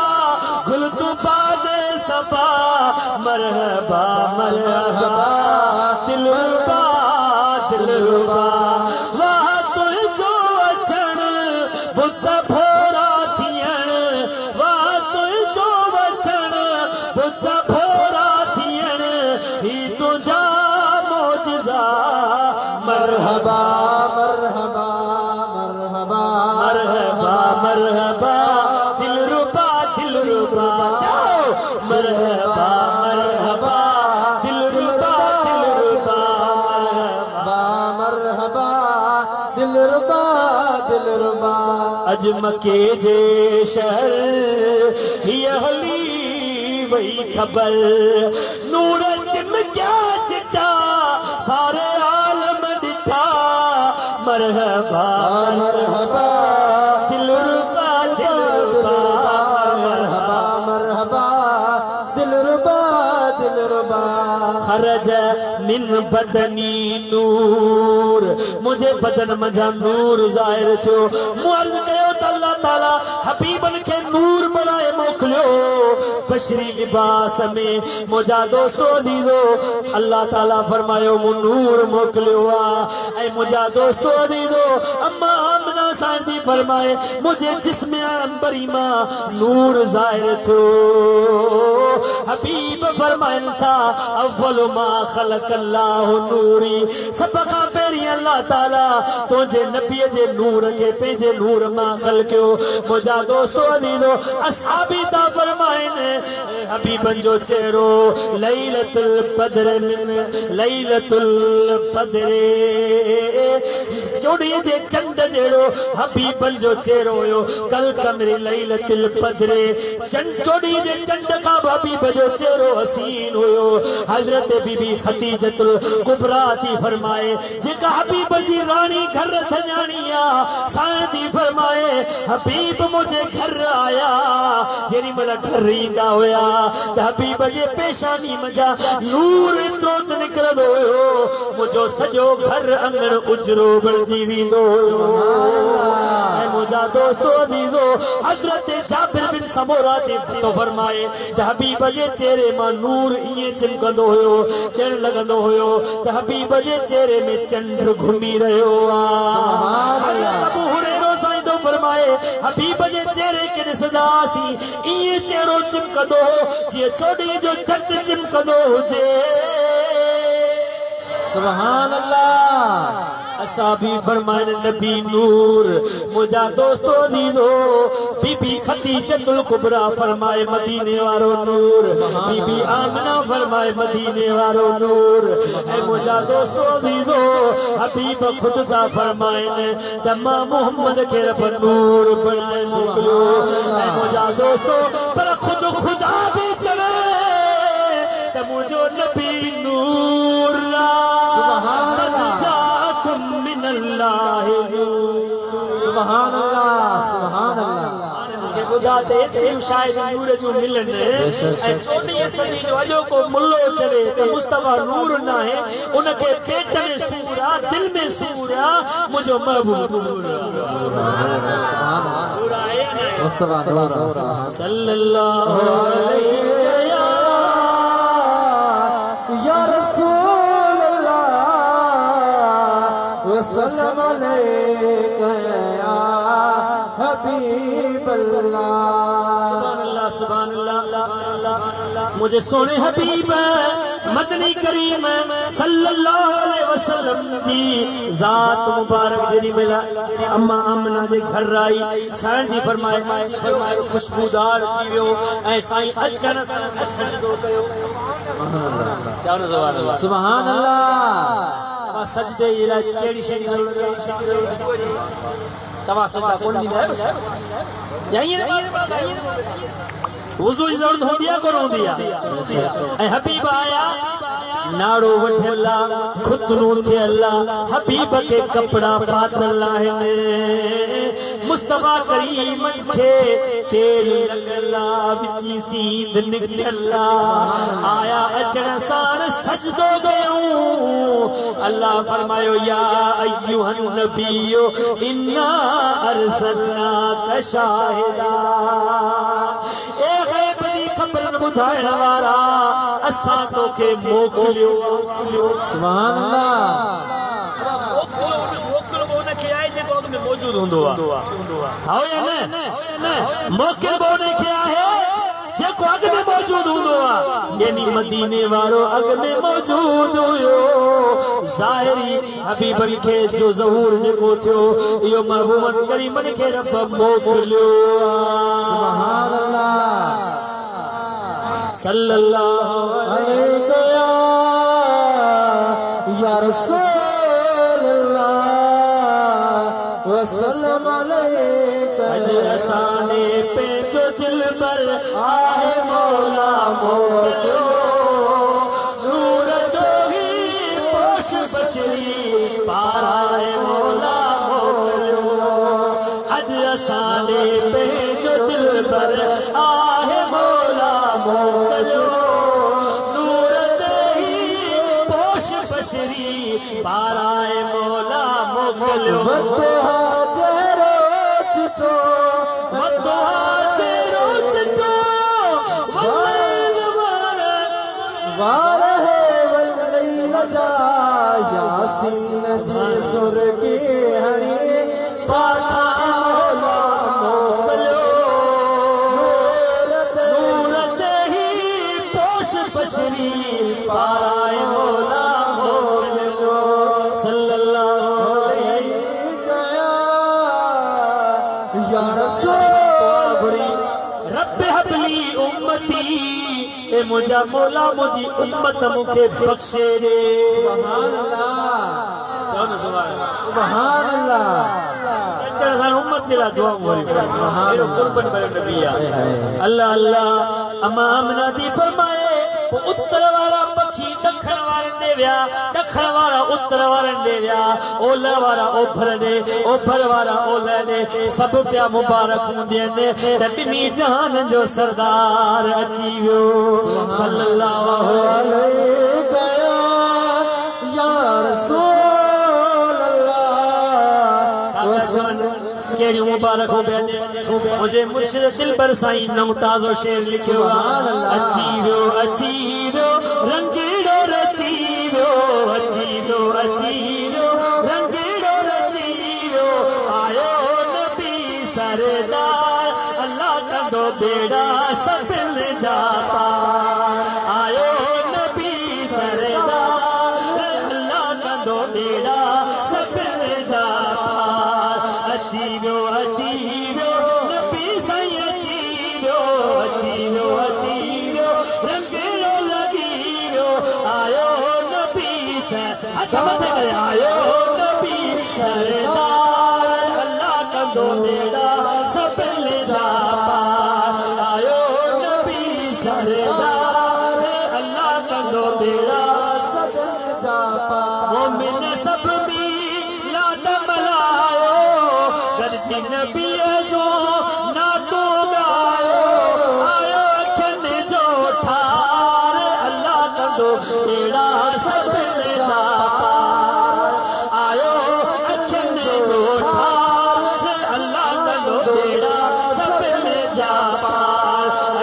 गुल तू बाद सबा, मरहबा मरहबा दिलरुबा दिलरुबा, वाह तुझो अचण बुध भोरा थियण, वाह तुझो अचण बुध भोरा थियण, ही तुझा मौजज़ा मरहबा मरहबा मरहबा मरहबा मरहबा दिलरुबा दिलरुबा, जाओ मरहबा मरहबा दिलरुबा दिलरुबा, मरहबा दिलरुबा दिलरुबा। अज मके जे शहर हिय हली वई खबर, नूर चिमकिया चिटा सारे आलम ॾिठा, मरहबा मरहबा दिलरुबा दिलरुबा, मरहबा मरहबा दिलरुबा दिलरुबा। खरज मिन बदनी नूर, मुझे बदन मजा नूर ज़ाहिर थियो। मुअर्ज़ कयो त अल्लाह ताला हबीबन के नूर बनाए मोकिलियो बशरी लिबास में। मुझा दोस्तो दीदो अल्लाह ताला फरमायो मु नूर मोकिलियो आ, ऐं मुझा दोस्तो दीदो अम्मा आमना साईं फरमाए मुझे जिस्म अंबरी मां नूर ज़ाहिर थियो। हबीब फरमाइन था अव्वल मा खलक़ल्लाहु नूरी, सब खां पहिरीं अल्लाह ताला तुंहिंजे नबीअ जे नूर खे पंहिंजे नूर मां ख़लक़ियो। मुंहिंजा दोस्तो अज़ीज़ो असहाबी था फरमाइनि हबीबन जो चेहरो लैलतुल क़द्र मिन लैलतुल क़द्र, चोॾीअ जे चंड जहिड़ो हबीबन जो चेहरो हुयो। कल कमरी लैलतुल क़द्र, चोॾीअ जे चंड खां हबीब जो चेहरो हसीन हुयो। हज़रत बीबी खदीजतुल कुबरा थी फरमाए जेका हबीब जी रानी घर थजाणी आ, साईं थी फरमाए हबीब मुझे घर आया। जेडी महिल घर ईंदा हुया त हबीब जे पेशानी मजा नूर एतिरो त निकिरंदो हुयो, मुंहिंजो सॼो घर अंगण उजरो बणिजी वेंदो हुयो। ऐं मुंहिंजा दोस्तो अज़ीज़ो हज़रत जाबिर बिन समोरा तो फरमाए हबीब जे चेहरे मां नूर इए चिमकंदो हुयो कहण लगंदो हुयो त हबीब जे चेहरे में चंद्र घूमी रहियो आ अबू हुरैरा साईं तो फरमाए हबीब जे चेहरे के ॾिसंदासीं इए चेहरो चिमकंदो जीअं चोॾी जो चंड चिमकंदो हुजे सुभान अल्लाह असाबी फरमान नबी नूर मुझा दोस्तों दीदो बीबी खदीजतुल कुबरा फरमाए मदीने वारो नूर बीबी आमना फरमाए मदीने वारो नूर ए मुझा दोस्तों दीदो हबीब खुद ता फरमाए तमा मोहम्मद के रब नूर बनाए मोकलो ए मुझा दोस्तों पर खुद खुदा भी चले त मुझो नबी नूर सुभान अल्लाह सुभान अल्लाह मुझे बुधाते तेम शायद नूर जो मिलन ए 14 सदी जो अजो को मुल्लो चले त मुस्तफा नूर ना है उनके पेट में सूरा दिल में सूरा मुझो महबूब सुभान अल्लाह मुस्तफा नूर सल्लल्लाहु अलैहि या रसूल अल्लाह वसल्लम अलैका या हबीब अल्लाह सुभान अल्लाह मुझे सोने हबीब मदनी करीम सल्लल्लाहु अलैहि वसल्लम जी जात मुबारक जरी मिला अम्मा आमना जे घर आई साईं जी फरमाए खुशबूदार थी वियो ऐं साईं अचन सजदो कयो सुभान अल्लाह सुभान अल्लाह सजदे इलाज केड़ी शे तवा सजदा कोन दी है वुजू की जरूरत होती है कोन होती है हबीब आया नाड़ो वठला खुतनो थे अल्लाह हबीब के कपड़ा पातल है मुस्तफा करीम के तेल लगला विची सीध निकला आया अचन सार सजदो गयो अल्लाह फरमायो या अय्युहन नबियो इन्ना अरसलनाका शाहिदा ए गैब दी खबर बुधाइण वारा असां तोखे मोकिलियो सुभान अल्लाह मौजूद होंदो हां या न मोकिल बोने क्या है जेको अग में मौजूद होंदो यानी मदीने वारो अग में मौजूद हुयो ज़ाहिरी हबीबन के जो ज़हूर जेको थियो यो महबूबन करीमन के रब मोकिलियो सुभान अल्लाह सल्लल्लाहु अलैका या रसूल अल्लाह वसल्लम अलैका असाने पे जो दिल पर आहे मौला मोकिलियो नूर जो ही पोश बशरी पाराए मौला मोकिलियो अज असाने पे जो दिल पर आहे मौला मोकिलियो नूर दे ही पोश बशरी पाराए मौला मोकिलियो यासीन जी सुर के हरी पाठा नूरत ही पोश बशरी पाराए मौला मोकिलियो सल्लल्लाहु अलैहि या रसूल रब हबली उम्मती ए मुझा मौला मुझी उम्मत मुखे बख्शे दे सुभान अल्लाह सुभान अल्लाह चढ़ सन उम्मत जिला दुआ मोरी सुभान कुर्बान बरे नबिया अल्लाह अल्लाह अम्मा आमना दी फरमाए वो उत्तर वाला पखी दखण वाले देव्या दखण वाला उत्तर वाले देव्या ओला वाला ओभर दे ओभर वाला ओला दे सब प्या मुबारक हुंदे ने ते बिनी जहान जो सरदार अची वियो सल्लल्लाहु अलैका या रसूल अल्लाह केड़ी मुबारक हो बे मुझे मुर्शिद दिलबर साईं नमताज़ो शेर लिखियो अचीरो अचीरो रंगीड़ो रचीरो अचीरो अचीरो रंगीड़ो रचीरो आयो नबी सरदार अल्लाह कंदो बेड़ा सफल जाता आयो नबी सरदार अल्लाह कंदो बेड़ा सफल जाता अचीरो अचीरो नबी साईं अचीरो अचीरो अचीरो रंगीड़ो लगीरो आयो नबी सरदार आयो नबी सरदार अल्लाह कंदो बेड़ा सफल जाता आयो नबी सरदार अल्लाह कंदो बेड़ा सफल जाता मोमिन सब भी लाद मलायो गरजी नबी जो ना तो गायो आयो अखन जो ठार अल्लाह कंदो बेड़ा सफल जाता आयो अखन जो ठार अल्लाह कंदो बेड़ा सफल जाता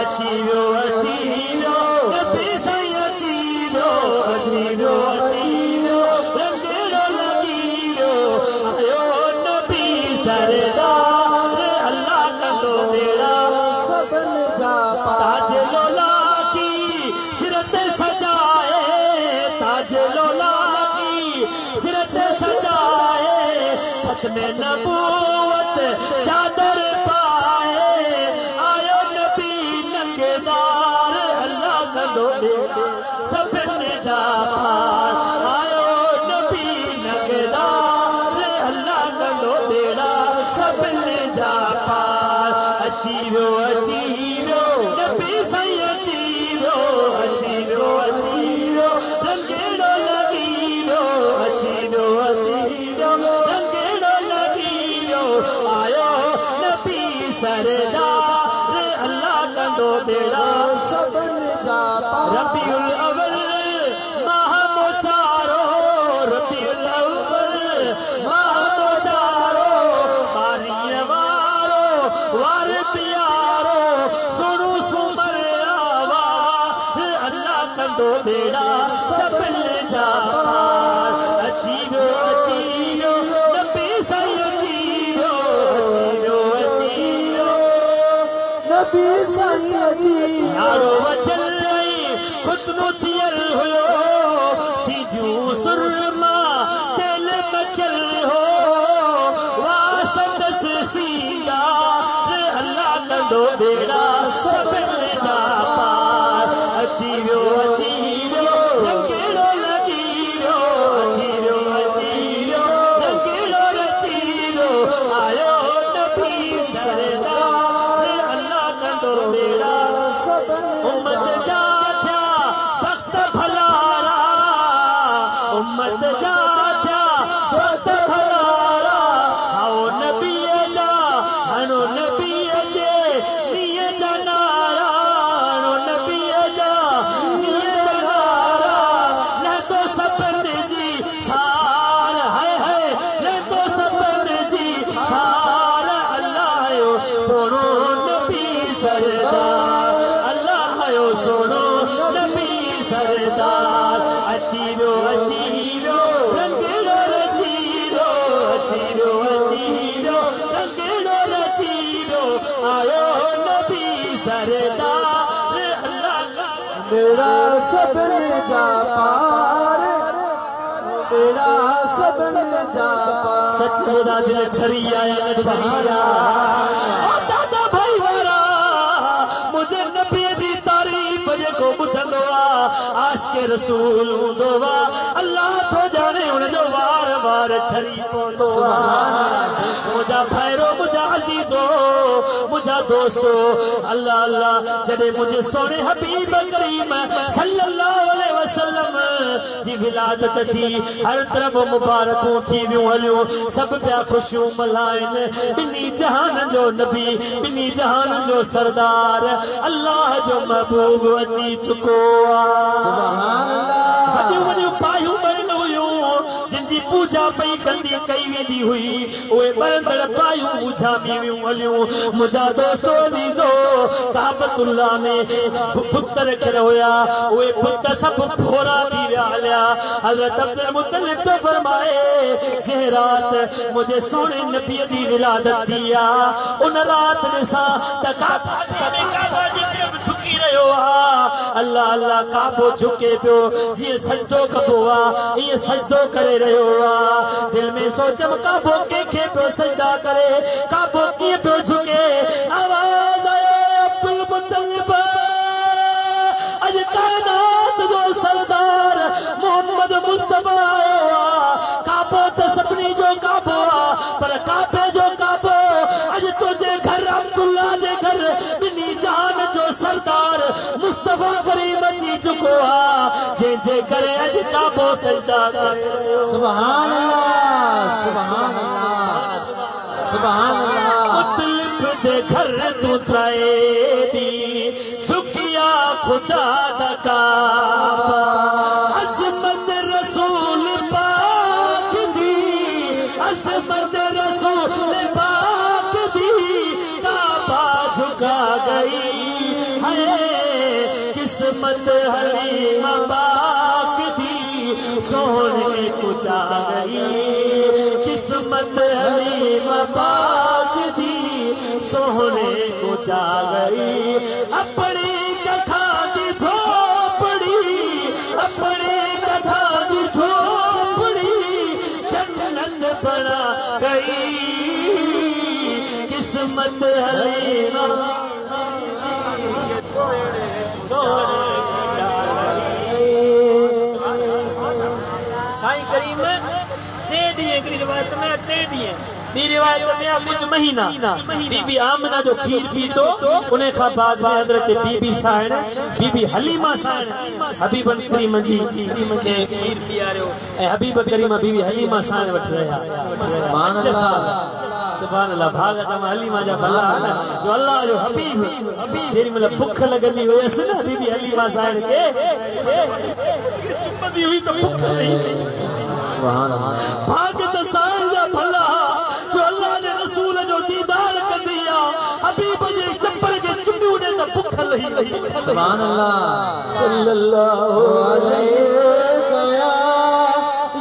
अचीरो अचीरो नबी साईं अचीरो अचीरो अचीरो रंगीड़ो लगीरो आयो नबी सरदार अल्लाह कंदो बेड़ा सफल जाता ताज लोला की सिर से सजाए ताज लोला की सिर से सजाए खत्म नबूवत चादर पाए आयो नबी नंगेदार अल्लाह कंदो बेड़ा सफल जाता आयो नबी नंगेदार अल्लाह कंदो बेड़ा सफल जाता अचीरो अचीरो नबी साईं अचीरो अचीरो अचीरो रंगीड़ो लगीरो अचीरो अचीरो रंगीड़ो लगीरो आयो नबी सरदार अल्लाह कंदो बेड़ा सफल जाता रबीउल अव्वल माह मोचारो रबीउल अव्वल माह मोचारो बारीन वारो वार प्यारो सुनु सुमर आवाज़ अल्लाह कंदो बेड़ा सफल जाता अचीरो अचीरो नबी साईं अचीरो अचीरो अचीरो नबी साईं अचीरो यारो वचल खुदनो थियल हुयो सीजू सुरमा तेल मचल हो वासदस सीधा अल्लाह कंदो बेड़ा सफल जाता अचीरो अचीरो रंगीड़ो लगीरो अचीरो अचीरो रंगीड़ो रचीरो आयो नबी सरदार अल्लाह कंदो बेड़ा सफल उम्मत जा थया वक्त भलारा उम्मत जा थया वक्त भलारा आओ नबी जा हनो नबी जे निय जा नारा हनो नबी जा निय जा नारा न तो सपन जी सार है न तो सपन जी सार अल्लाह आयो सोनो नबी सरदार अल्लाह आयो सोनो नबी सरदार अचीरो अचीरो रंगीड़ो रचीरो अचीरो अचीरो रंगीड़ो रचीरो आयो नबी सरदार अल्लाह बेड़ा सफल जा पार बेड़ा सफल जा पार सच सदा दिल छरी आया छरिया ओ दादा भाई वारा मुझे नबी जी तारीफ जेको ॿुधंदो आहे आशिक़ रसूल हूंदो आहे अल्लाह थो ॼाणे हुनजो वार वार ठरी पवंदो आहे मुंहिंजा भैरो मुंहिंजा अज़ीज़ो मुंहिंजा दोस्तो अल्लाह अल्लाह जॾहिं मुंहिंजे सोने हबीब करीम सल्लल्लाहु अलैहि वसल्लम जी विलादत थी हर तरफ़ मुबारकूं थी वियूं हलियूं सभु पिया ख़ुशियूं मल्हाइनि ॿिन्ही जहान जो नबी ॿिन्ही जहान जो सरदार अल्लाह जो महबूब अची चुको आहे वॾियूं वॾियूं पायूं ॿरियल हुयूं जिन जी पूजा पई कंदी कई वेंदी हुई ओए बरंदड़ पायूं बुझामी वियूं हलियूं मुंहिंजा दोस्तो लीदो काबतुल्लाह ने पुत्र रखियल हुया ओए पुत्र सब थोरा थी विया हलिया हज़रत अब्दुल मुत्तलिब तो फरमाए जे रात मुझे सोने नबी दी विलादत थी आ उन रात ने सा त काबा जी तरफ झुकी रहियो आ अल्लाह अल्लाह काबो झुके पियो जी सजदो कबो आ ये सजदो करे रहियो आ दिल में सोचम काबो के पियो सजदा करे काबो के पियो झुके आवाज आए अब्दुल मुत्तलिब अज कायनात जो सरदार मोहम्मद मुस्तफा आयो काबो त सपनी जो काबो पर काबे जो काबो अज तुझे घर अब्दुल्ला दे घर बिनी जान जो सरदार मुस्तफा करीम अची चुको आ जे करे अज काबो सजदा करे सुभान अल्लाह सुभान अल्लाह सुभान अल्लाह मुत्तलिब दे घर तू त्राए दी झुकिया खुदा दा काबा अज़मत रसूल पाक दी अज़मत रसूल पाक दी काबा झुका गई है किस्मत हलीमा पाक दी सोने को जा गई किस्मत हलीमा पाक दी सोने को जा गई अपनी कथा दी झोपड़ी अपनी कथा दी झोपड़ी जन्नत बना गई किस्मत हलीमा सोने को जा गई साईं करीम टे डी रिवायत में टे डी दी रिवायत में कुछ महीना बीबी आमना जो खीर पी तो उन्हें का बाद में हजरत बीबी साहब बीबी हलीमा साहब हबीब करीम जी के खीर पिया रहो ए हबीब करीम बीबी हलीमा साहब वठ रहा सुभान अल्लाह सुभान अल्लाह भागत में हलीमा जा भला जो अल्लाह जो हबीब जेरी मतलब भूख लगंदी होयस ना बीबी हलीमा साहब के चुपदी हुई तो भूख नहीं सुभान अल्लाह भागत साहब जा भला रसूल जो दीदार कर दिया हबीब जी चप्पल के चुम्मी उड़े तो भूख लही सुभान अल्लाह सल्लल्लाहु अलैहि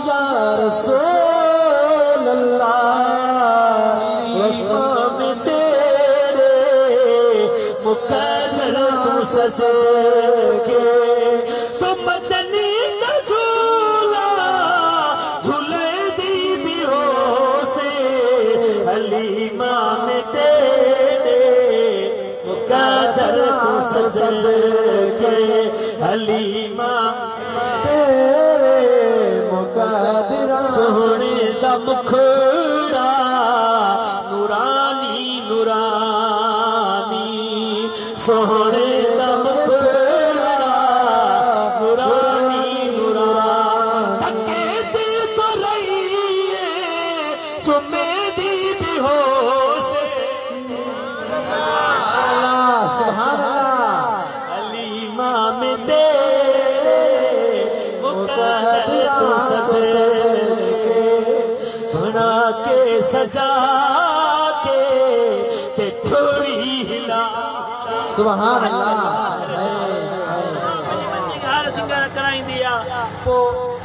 या रसूल अल्लाह वसम तेरे मुकद्दर तू सके तो मदनी का झूला झूले दी भी हो से हलीमा में तेरे मुकद्दर तू सके हलीमा तेरे मुकद्दर सोने दा मुखड़ा नूरानी नूरानी सोने दा मुखड़ा नूरानी नूरानी धक्के दी तो रही है चुमे दी भी हो सुभान अल्लाह हलीमा में तेरे मुकद्दर तू सके बना के सजा के ते थोड़ी हिला सुभान अल्लाह हार सिंगार कराई दिया पो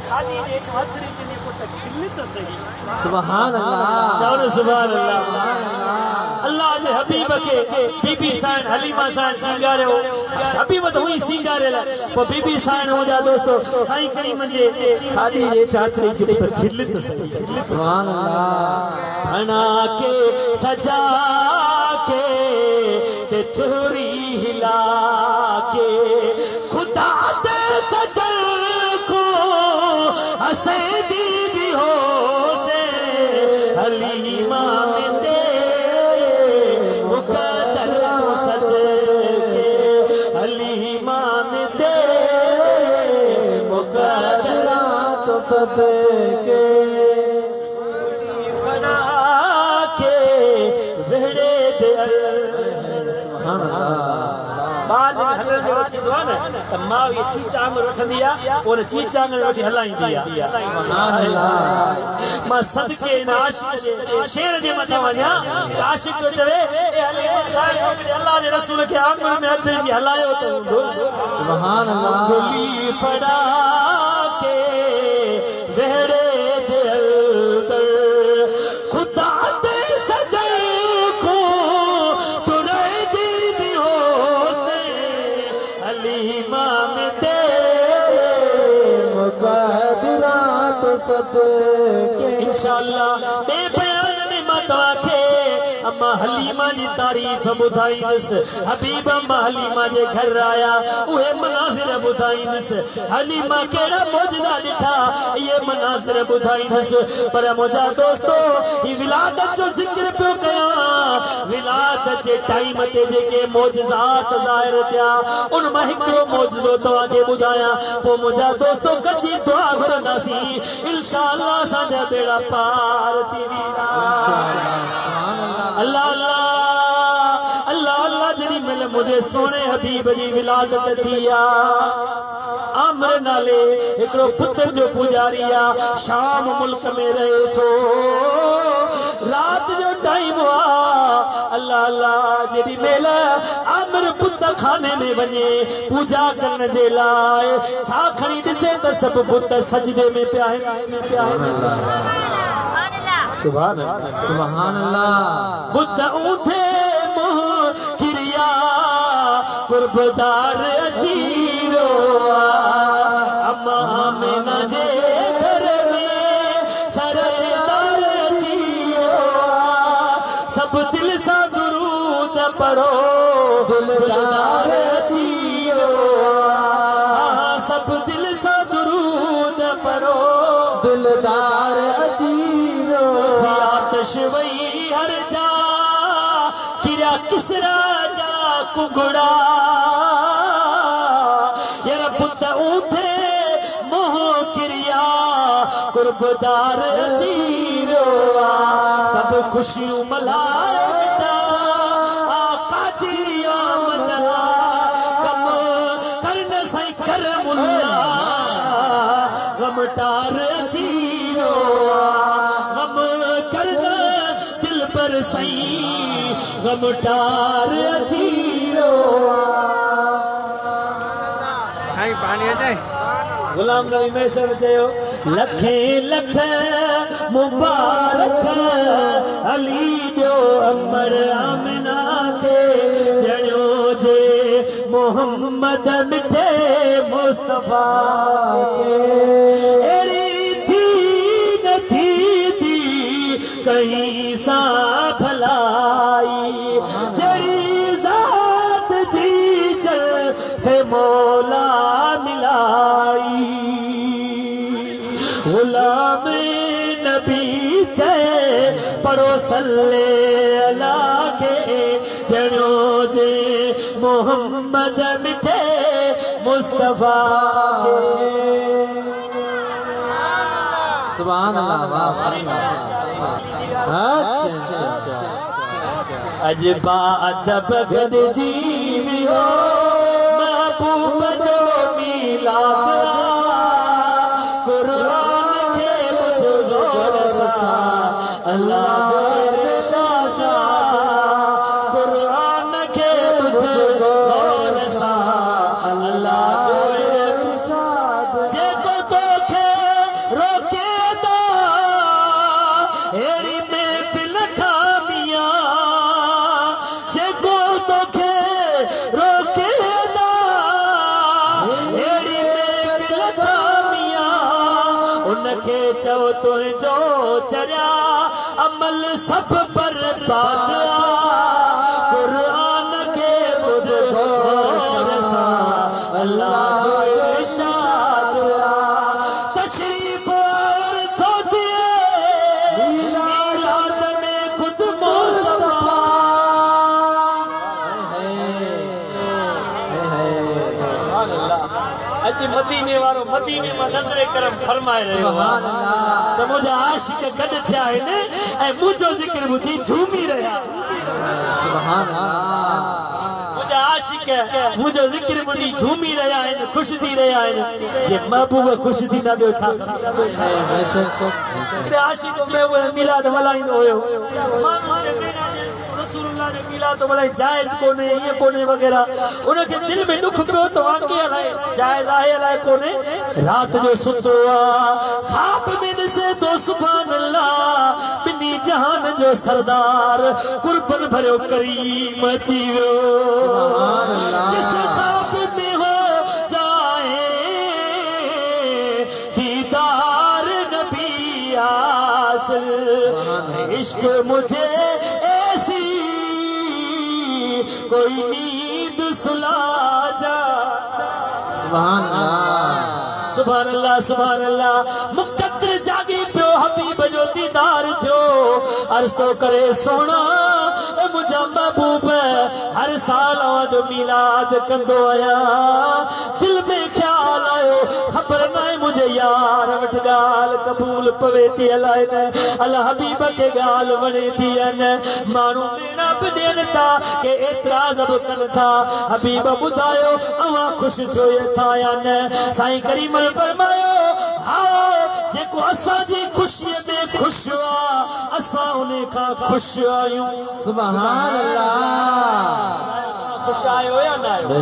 खाली एक हथरी चने को तकल्ली तो सही सुभान अल्लाह चलो सुभान अल्लाह अल्लाह जे हबीब के बीबी साहब हलीमा साहब सिंगारे हो हबीब तो हुई सिंगारे ला पो बीबी साहब हो जा दोस्तों साईं करीम जे खाली जे चाचरी जे पर खिल्ली तो सही सुभान अल्लाह बना के सजा के ते चोरी हिला के खुदा दे सजल को हसे दी भी हो से हलीमा में तेरे मुकद्दर तू सके हलीमा में तेरे मुकद्दर तो सके बना के वेड़े दे सुभान अल्लाह बाद हलर जो थींदो आहे न त मां ये चीचा आंगुर वठंदी आ ओन चीचा आंगुर वठी हलाईंदी आ सुभान अल्लाह मां सदके इन आशिक जे शेर जे मथा वञा आशिक चवे ए अली अल्लाह जे रसूल के आंगुर में हथ जी हलायो त हूंदो सुभान अल्लाह गोली पड़ा के वेड़े दे अंदर खुदा दे सजन को तुरे दी हो से हलीमा में तेरे मुकद्दरात सदके इंशाअल्लाह बे बयान में मतवा के अम्मा हलीमा जी तारीफ बुधाईंदस हबीब अम्मा हलीमा जे घर आया उहे मनाज़िर बुधाईंदस हलीमा केड़ा मौजदा दिठा ये मनाज़िर बुधाईंदस पर मुझा दोस्तों ही विलादत जो जिक्र पियो कया विलादत जे टाइम ते जेके मौजज़ात ज़ाहिर थिया उन मां हिकड़ो मौजज़ो तवा के बुधाया तो मुझा दोस्तों कची दुआ घुरंदासी इंशाअल्लाह साजा बेड़ा पार थी वेंदा अल्लाह अल्लाह अल्लाह अल्लाह जरी मिल मुझे सोने हबीब जी विलादत थिया आमर नाले एकड़ो पुत्र जो पुजारिया शाम मुल्क में रहे थो रात जो टाइम हुआ अल्लाह अल्लाह जरी मेल आमर पुत्र खाने में वने पूजा करने जे लाए छा खणी दिसे त सब पुत्र सजदे में पिया सुभान अल्लाह बुद्ध उठे मोह क्रिया कुर्बदार अजीरो अम्मा आमिना जे घर में सरदार अजीरो सब दिल सा दुरूद पढ़ो दिलदार अजीरो सब दिल सा दुरूद पढ़ो दिलदार शिवई हर जा किरा किसरा जा कुगड़ा यार पुत उठे मोह क्रिया कुर्बदार जीरो सब खुशियों मलाया आका जी आमना कम करने सही करमुल्ला गमटार जीरो गम करना दिल पर सही गमटार अजीरो पानी अचे गुलाम नबी मैसर चयो लखे लख मुबारक अली जो अमर आमिना के जणो जे मोहम्मद मिठे मुस्तफा के एरी थी न थी दी कहीं सा भलाई जड़ी जात थी चल थे मौला मिलाई गुलाम नबी थे पढ़ो सल्ले अला के जणो जे मोहम्मद मिठे मुस्तफा के सुभान अल्लाह अजबा अदब गद जीवी हो महबूब जो मिलाद कुरान के बुजुर्ग सा अल्लाह जो इरशाद कुरान के बुजुर्ग सा अल्लाह जो इरशाद जे को तो के रोके दा हेरी में पिल खामिया जे को तो के रोके दा हेरी में पिल खामिया उनके चो तो जो चरिया अमल सब पर बात कुरान के बुजुर्ग सा अल्लाह जो इरशाद तशरीफ और तोफिए मिलाद में खुद मुस्तफा अज मदीने वारो मदीने में नजरे करम फरमाए रहियो त मुझे आशिक गड थिया आहिनि ऐं मुझो जिक्र ॿुधी झूमी रहिया सुभान अल्लाह मुझे आशिक मुझे जिक्र बुधी झूमी रहा है खुश थी रहा है ये महबूब खुश थी ना दो छा आशिक में वो मिलाद मलाइंदो होयो रसूलुल्लाह जो मिलाद मलाइ जायज कोने ये कोने वगैरह उनके दिल में दुख पियो तो वाकई हलाए जायज आहे हलाए कोने रात जो सुतो ख्वाब में से तो सुभान अल्लाह बिनी जहान जो सरदार कुर्बन भरो करीम जीवो जिस ख्वाब में हो जाए दीदार नबी हासिल इश्क मुझे ऐसी कोई नींद सुला जा सुभान अल्लाह सुभान अल्लाह सुभान अल्लाह मुक़द्दर जागी पियो हबीब जो दीदार थियो अर्ज़ तो करे सोना मुझा महबूब हर साल जो मिलाद कंदो आया दिल में ख्याल आयो खबर न मुझे यार वट गाल कबूल पवे थी अलाए न अल्लाह हबीब के गाल वणे थी न मानू ना बदेन था के एतराज अब कन था हबीब बुधायो अवा खुश थियो था या न साईं करीम फरमायो हाँ जेको असा जी खुशी में खुश हुआ असा उन्हें का खुश आयूं सुभान अल्लाह खुश आयो या ना आयो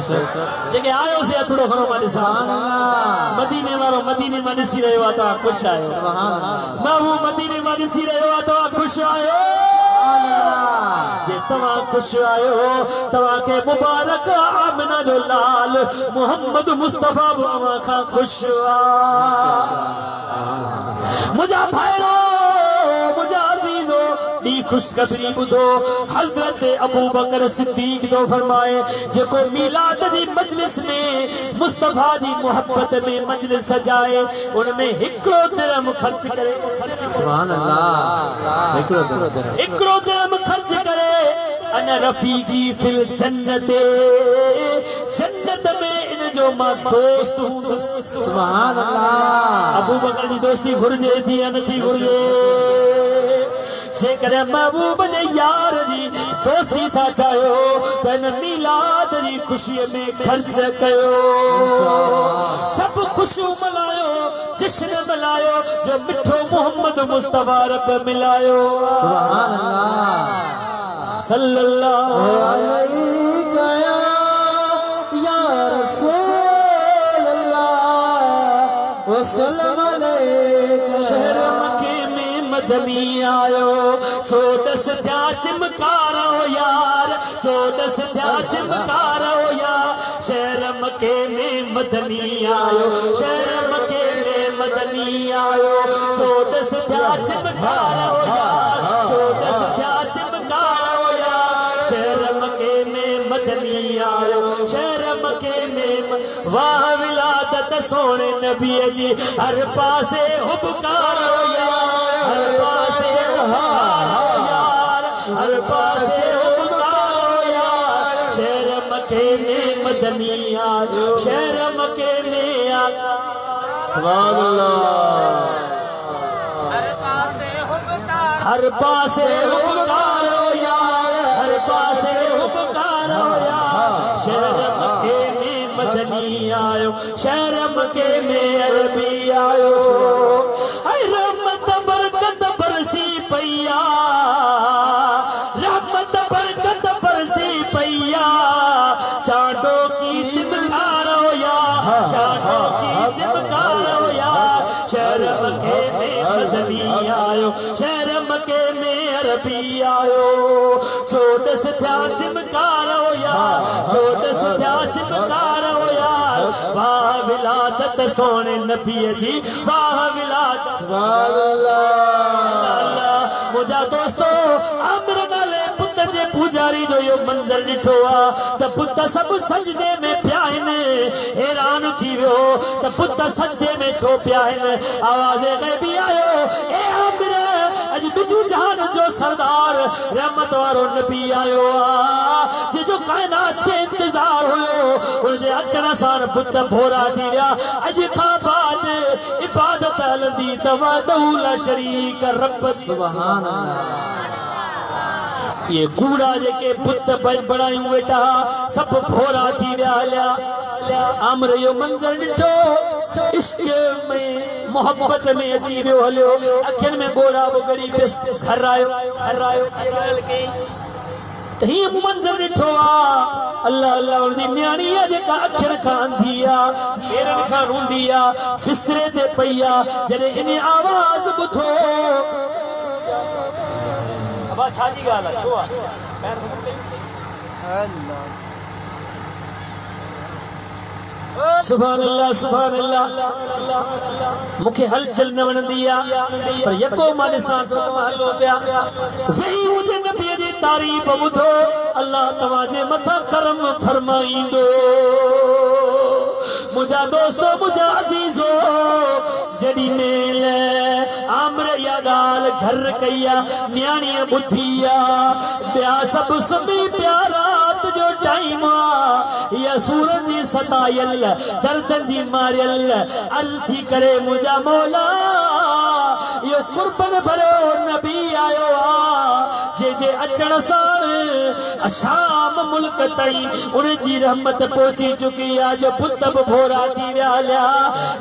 जेके आयो से थोड़ो घणो माने सुभान अल्लाह मदीने वारो मदीने में ॾिसी रहियो आहे तव्हां खुश आयो सुभान अल्लाह मैं वो मदीने में ॾिसी रहियो आहे तव्हां खुश आयो जे तव्हां खुश आयो तव्हां के मुबारक आमना जो लाल मोहम्मद मुस्तफा बाबा का खुश आ मुझा भाईरो मुझा अजीजो दी खुशखबरी बुधो हजरत अबू बकर सिद्दीक जो फरमाए जेको मिलाद दी मजलिस में मुस्तफा दी मोहब्बत में मजलिस सजाए उनमें हिकड़ो दिरहम खर्च करे सुभान अल्लाह हिकड़ो दिरहम खर्च करे अना रफीकी फिल जन्नते जन्नत में इन जो मां दोस्त हूं सुभान अल्लाह अबू बकर दी दोस्ती घुरजे थी या नथी घुरजे जे करे महबूब ने यार जी दोस्ती था चायो तन मिलाद दी खुशी में खर्च कयो सब खुशियों मनायो जश्न मनायो जो मिठो मोहम्मद मुस्तफा रब मिलायो सुभान अल्लाह सल्लल्लाहु अलैहि या रसूल अल्लाह वसल्लम अलैहि शहर मक्के में मदनी आयो चौदस थया चिमकारो यार चौदस थया चिमकारो यार शहर मक्के में मदनी आयो शहर मक्के में मदनी आयो चौदस थया चिमकारो यार चौदस थया चिमकारो शहर मक्के में मदनी आयो शहर मक्के में वाह विलादत सोने नबी जी हर पासे हुबकारो यार हर पासे यार हर पासे हुबकारो यार शहर मक्के में मदनी आयो शहर मक्के में सुभान अल्लाह हर पासे हुबकारो यार पासे उपकारो यार शहर मक्के में मदनी आयो शहर मक्के में अरबी आयो ऐ रहमत बरकत बरसी पैया रहमत बरकत बरसी पैया चांदो की चिमकारो यार चांदो की चिमकारो यार शहर मक्के में मदनी आयो शहर मक्के में अरबी आयो चौदस थया चिमकारो यार चौदस थया चिमकारो यार वाह विलादत सोने नबी जी वाह विलादत अल्लाह मुझा दोस्तो अमर नाले पुत्र जे पुजारी जो यो मंजर ॾिठो आ त पुत्र सब सजदे में पिया आहिनि हैरान थी वियो त पुत्र सजदे में छो पिया आहिनि आवाज़ ग़ैबी आयो ए अमर अज बिदू जहान जो सरदार रहमत वारो नबी आयो आ जो कायनात के इंतजार हुयो उनजे अचण सां पुत्र भोरा थी विया अज खां बाद इबादत हलंदी तवा ला शरीक रब सुभान अल्लाह ये कूड़ा जेके पुत बणायूं वेठा सब भोरा थी विया आमर यो मंजर ॾिठो इश्क में मोहब्बत में अची वियो हलियो अखियुनि में गोरा बुगड़ी पिस हरायो त हीअं मंजर ॾिठो अल्लाह अल्लाह उनजी न्याणी जेका अखियुनि खां अंधी पेरनि खां रूंदी बिस्तरे ते पई जॾहिं इन आवाज़ ॿुधो अब छाजी गाल छो सुभान अल्लाह मुखे हलचल न वणंदी पर यको मां ॾिसां हलो पिया वही हुजे नबी जी तारीफ़ ॿुधो अल्लाह तव्हांजे मथां करम फरमाईंदो मुझा दोस्तो मुझा अजीजो जड़ी मेल आमर या गाल घर कया न्याणी बुद्धि ब्या सब सुमी प्यारात जो टाइम या सूरज जी सतायल दर्द जी मारियल अर्ज थी करे मुझा मौला यो कुर्बन भरो नबी आयो जे अचण साण शाम मुल्क ताईं उन जी रहमत पहुंची चुकी जो पुत भोरा थी विया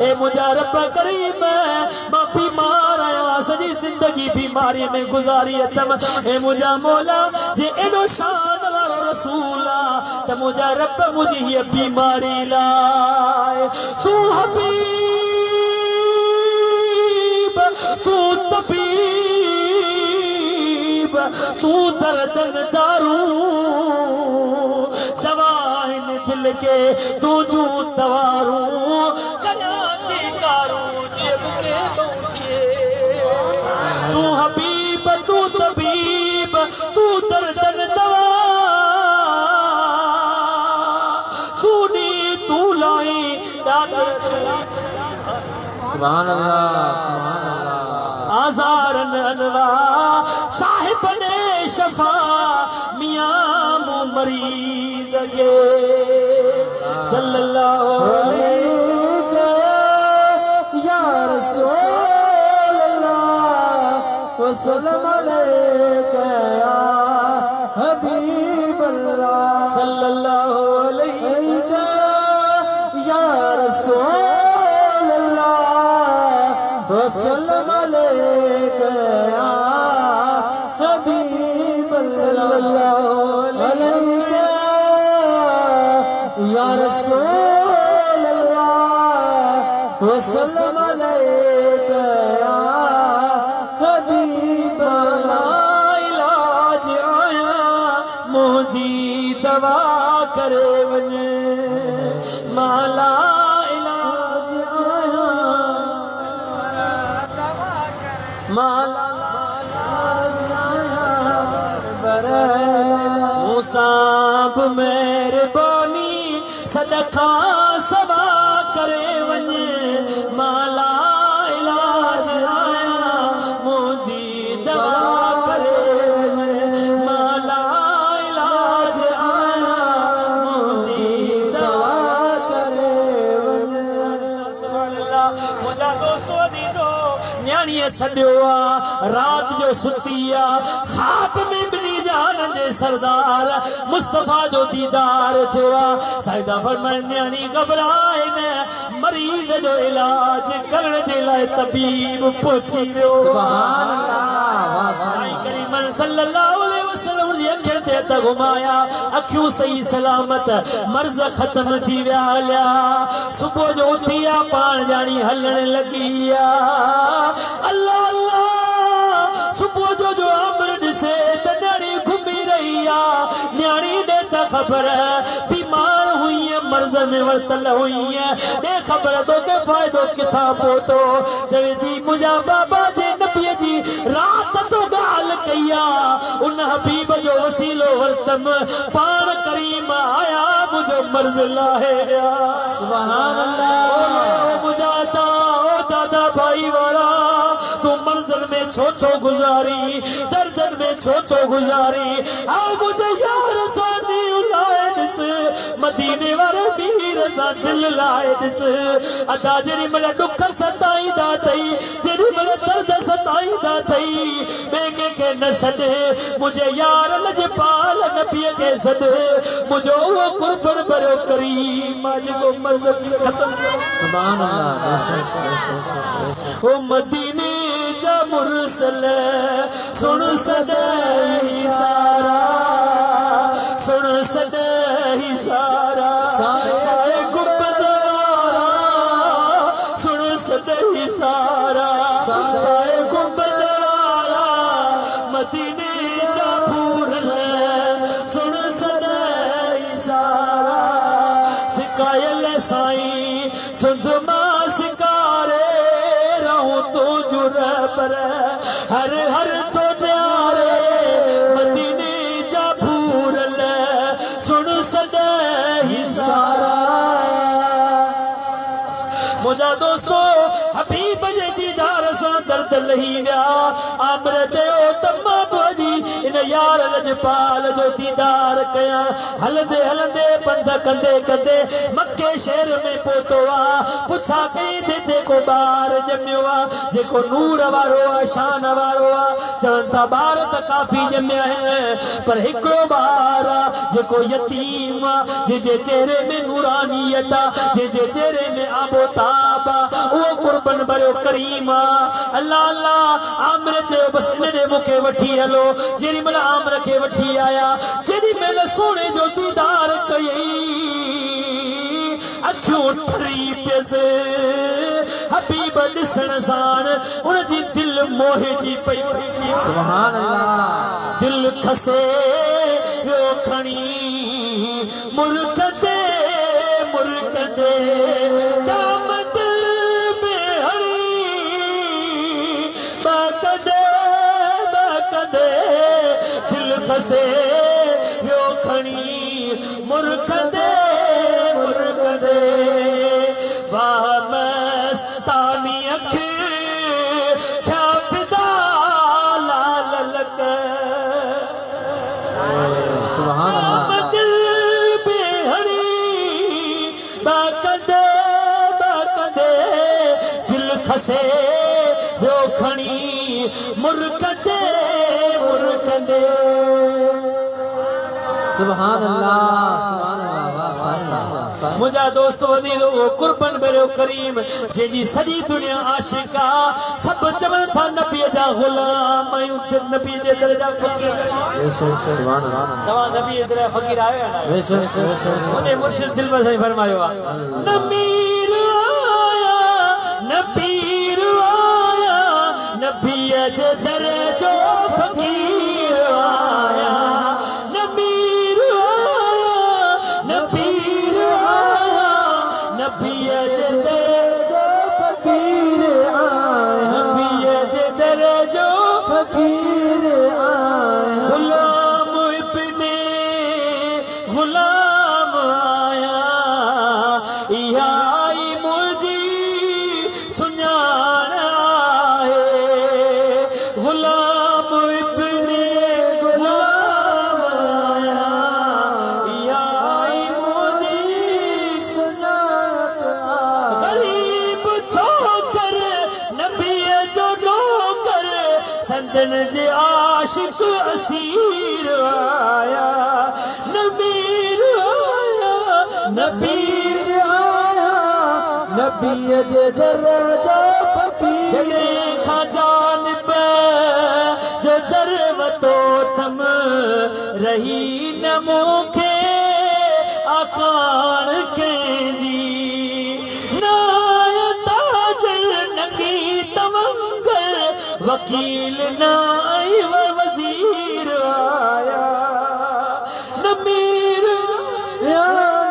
ए मुझा रब करीम मां बीमार आया सॼी जिंदगी बीमारी में गुजारी अथम ए मुझा मौला जे एडो शान वारो रसूल त मुझा रब मुझी ये बीमारी लाए तू हबीब तू तबीब तू दर्दन दारू दवाइन दिल के तू जू तवारू कनाती कारू जेब के पहुंचिए तू हबीब तू तबीब तू दर्दन दवा तू नी तू लाई सुभान अल्लाह आजारन अनवा साहिब ने शफा मियां मरीज के सल्लल्लाहु अलैहि या रसूल अल्लाह वसल्लम अलैका या हबीब अल्लाह सल्लल्लाहु अलैहि या रसूल अल्लाह वसल्लम अलैका या हबीब सल्लल्लाहु अलैहि या रसूल अल्लाह वसल्लम अलैका या हबीब अल्लाह इलाज आया मुझी दवा करे वने माला इलाज आया माला मुसाब मेहरबानी सदका सवा करे वने माला इलाज आया मुझी दवा करे वने माला इलाज आया मुझी दवा करे वने सुभान अल्लाह मुझा दोस्तो दीदो न्याणी सजो रात जो सुती ख्वाब में बिनी जान जे सरदार मुस्तफा जो दीदार थोआ साइदा फरमाए न्याणी घबराए न मरीज जो इलाज करण दे लाए तबीब पहुंची वियो सुभान अल्लाह साईं करीम सल्लल्लाहु अलैहि वसल्लम जी अखियुनि ते हथ घुमाया अखियूं सही सलामत मर्ज खत्म थी विया हलिया सुबुह जो उथी पाण जानी हलण लगी अल्लाह अल्लाह सुबुह जो अमर दिसे त न्याणी घुमी रही न्याणी ने त खबर बीमार हुई मर्ज में वर्तल हुई खबर तो के फायदो किथा पोतो चवे थी मुझा बाबा जे नबी जी रात तो गाल कया उन हबीब जो वसीलो वर्तम पान करीम आया मुझे मर्ज लाहे सुभान अल्लाह मुझा दादा भाई वाला तू मर्जन में छो गुजारी दर्दन में छो गुजारी आओ मुझे यार सानी उलाए दिस मदीने वाले वीर सा दिल लाए दिस अदा जेरी मले दुख सताई दा तई जेरी मले दर्द सताईंदा थई बेके के न सदे मुझे यार लजपाल नबी के सदे मुझे वो कुर्बन बरो करीम आज को मजहब खत्म सुभान अल्लाह ओ मदीने जा मुरसल सुन सदाई सारा सुन सदाई सारा साए गुब्बज़वारा सुन सदाई सारा साए गुब्बज़वारा मदीने जा पूरल सुन सदाई सारा सिकायल साईं सुंझमा सिकारे रहूं तो जुर पर हर हर तो प्यारे मदीने जा पूरल सुन सदाई सारा मुझा दोस्तों हबीब जे दीदार सा दर्द लही गया आमर चयो तम्मा बोजी इन यार लजपाल जो दीदार कया हलंदे हलंदे पंध कंदे कंदे मक्के शहर में पहुतो आ पुछा कई दे को बार जम्यो आ जेको नूर वारो आ शान वारो आ चवन था बार त काफी जम्या है पर हिकड़ो बार आ जेको यतीम आ जे चेहरे में नूरानियत आ जे चेहरे में आबो ताबा वो कुर्बन बरो करीमा अल्लाह अल्लाह आमर जे बस मेरे मुखे वठी हलो जेरी मल आमर के वठी आया जेरी मल सोने जो दीदार कई अखियों ठरी पेस हबीब दिसण सान उन जी दिल मोहे जी पई सुभान अल्लाह दिल खसे यो खणी मुर्कदे मुर्कदे दामद में हरी बाकदे बाकदे दिल खसे यो खणी मुर्कदे मुर्कदे वाह मस्तानी अख क्या फिदा लाल लक सुभान अल्लाह दिल बेहरी बाकदे बाकदे दिल खसे यो खणी मुर्कदे मुर्कदे सुभान अल्लाह मुझा दोस्तों अदीज़ो वो कुर्बन बरो करीम जेजी सजी दुनिया आशिका सब चवन था नबी जा गुलाम आयु नबी जे दरजा फकीर सुभान अल्लाह तवा नबी जे दरजा फकीर आयो ना मुझे मुर्शिद दिल पर सही फरमायो नबीर आया नबीर आया नबी जे दरजो फकीर आया नबीर आया नबीर आया नबी जे दरजो फकीर आया नबी जे दरजो फकीर आया गुलाम इब्ने गुलाम आया इहाई मुझी सुञाण आए गुलाम इब्ने गुलाम आया इहाई मुझी सुञाण गरीब छोकर नबी जो नौकर संदन जे आशिक असीर आया नबीर आया नबीर आया नबी जे दरजा फकीर खा जानिब जो जरवतो थम रही न मोखे आकार के जी नाय ताजर नकी तवंगल वकील नाई वजीर आया नबीर या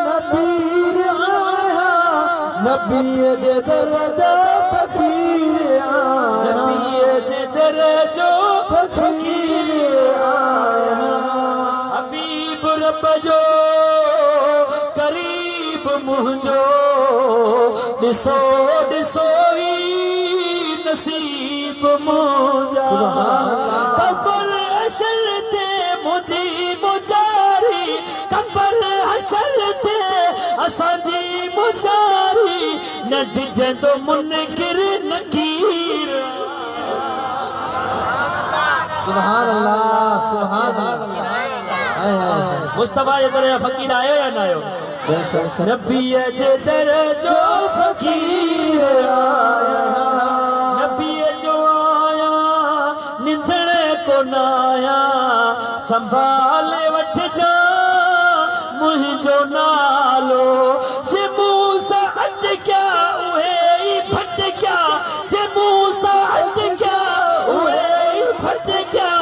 नबीर आया नबी जे दरजा फकीर आया नबी जे दरजो फकीर आया हबीब रब जो करीब मुझो दिसो दिसो नसीब मुझा कबर अशर ते मुझी मुजारी कबर अशर ते असाजी मुजारी न डिजंदो मुनकिर नकीर सुभान अल्लाह सुभान अल्लाह मुस्तफा जे तरह फकीर आयो या ना आयो नबी जे तरह जो फकीर आया नबी जो आया निंदड़े को नाया संभाले वठ जा मुझो नालो जे मूसा हट क्या उहे फट क्या जे मूसा हट क्या उहे फट क्या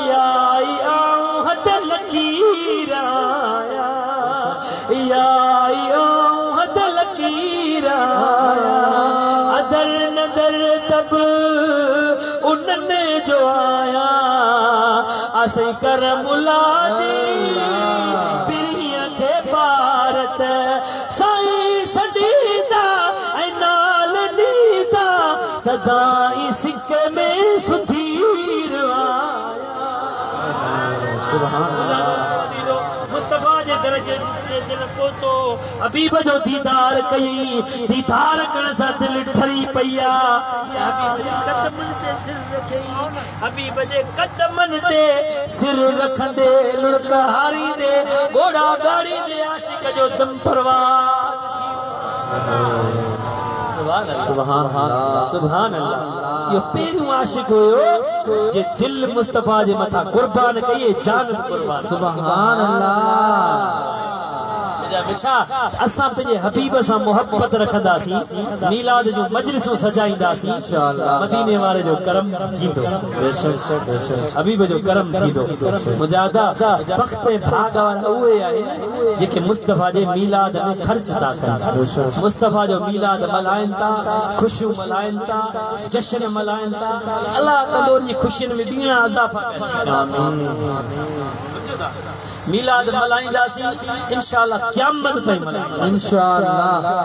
याई आऊं हद लकीर आया याई आऊं हद लकीर आया अदर नदर तब उन्ने जो आया असई कर मुलाजी बिरिया के भारत साई सदीदा ऐ नाल नीदा सदाई सिक्के में सुधीर आया सुभान अल्लाह मुस्तफा जे दरजे जे दिल पोतो हबीब जो दीदार कई दीदार करण सा दिल ठरी पया कदमन ते सिर रखई हबीब जे कदमन ते सिर रखंदे लुड़का हारी दे घोड़ा गाड़ी दे आशिक जो दम परवाज सुभान अल्लाह सुभान अल्लाह यो पेरू आशिक होयो जे दिल मुस्तफा जे मथा कुर्बान कई जान कुर्बान सुभान अल्लाह मिठा असां पंहिंजे हबीब सां मोहब्बत रखंदासीं मीलाद जो मजलिसूं सजाईंदासीं इंशाअल्लाह मदीने वारे जो करम थींदो बेशक बेशक हबीब जो करम थींदो मुजादा वक्त भाग वारा उहे आहे जेके मुस्तफा जे मीलाद में खर्च था कनि मुस्तफा जो मीलाद मल्हाइनि था खुशियूं मल्हाइनि था जश्न मल्हाइनि था अल्लाह कंदो जी खुशियुनि में ॿीणा इज़ाफ़ा आमीन मीलाद मल्हाईंदासीं इंशाअल्लाह क़यामत ताईं मल्हाईंदासीं इंशाअल्लाह।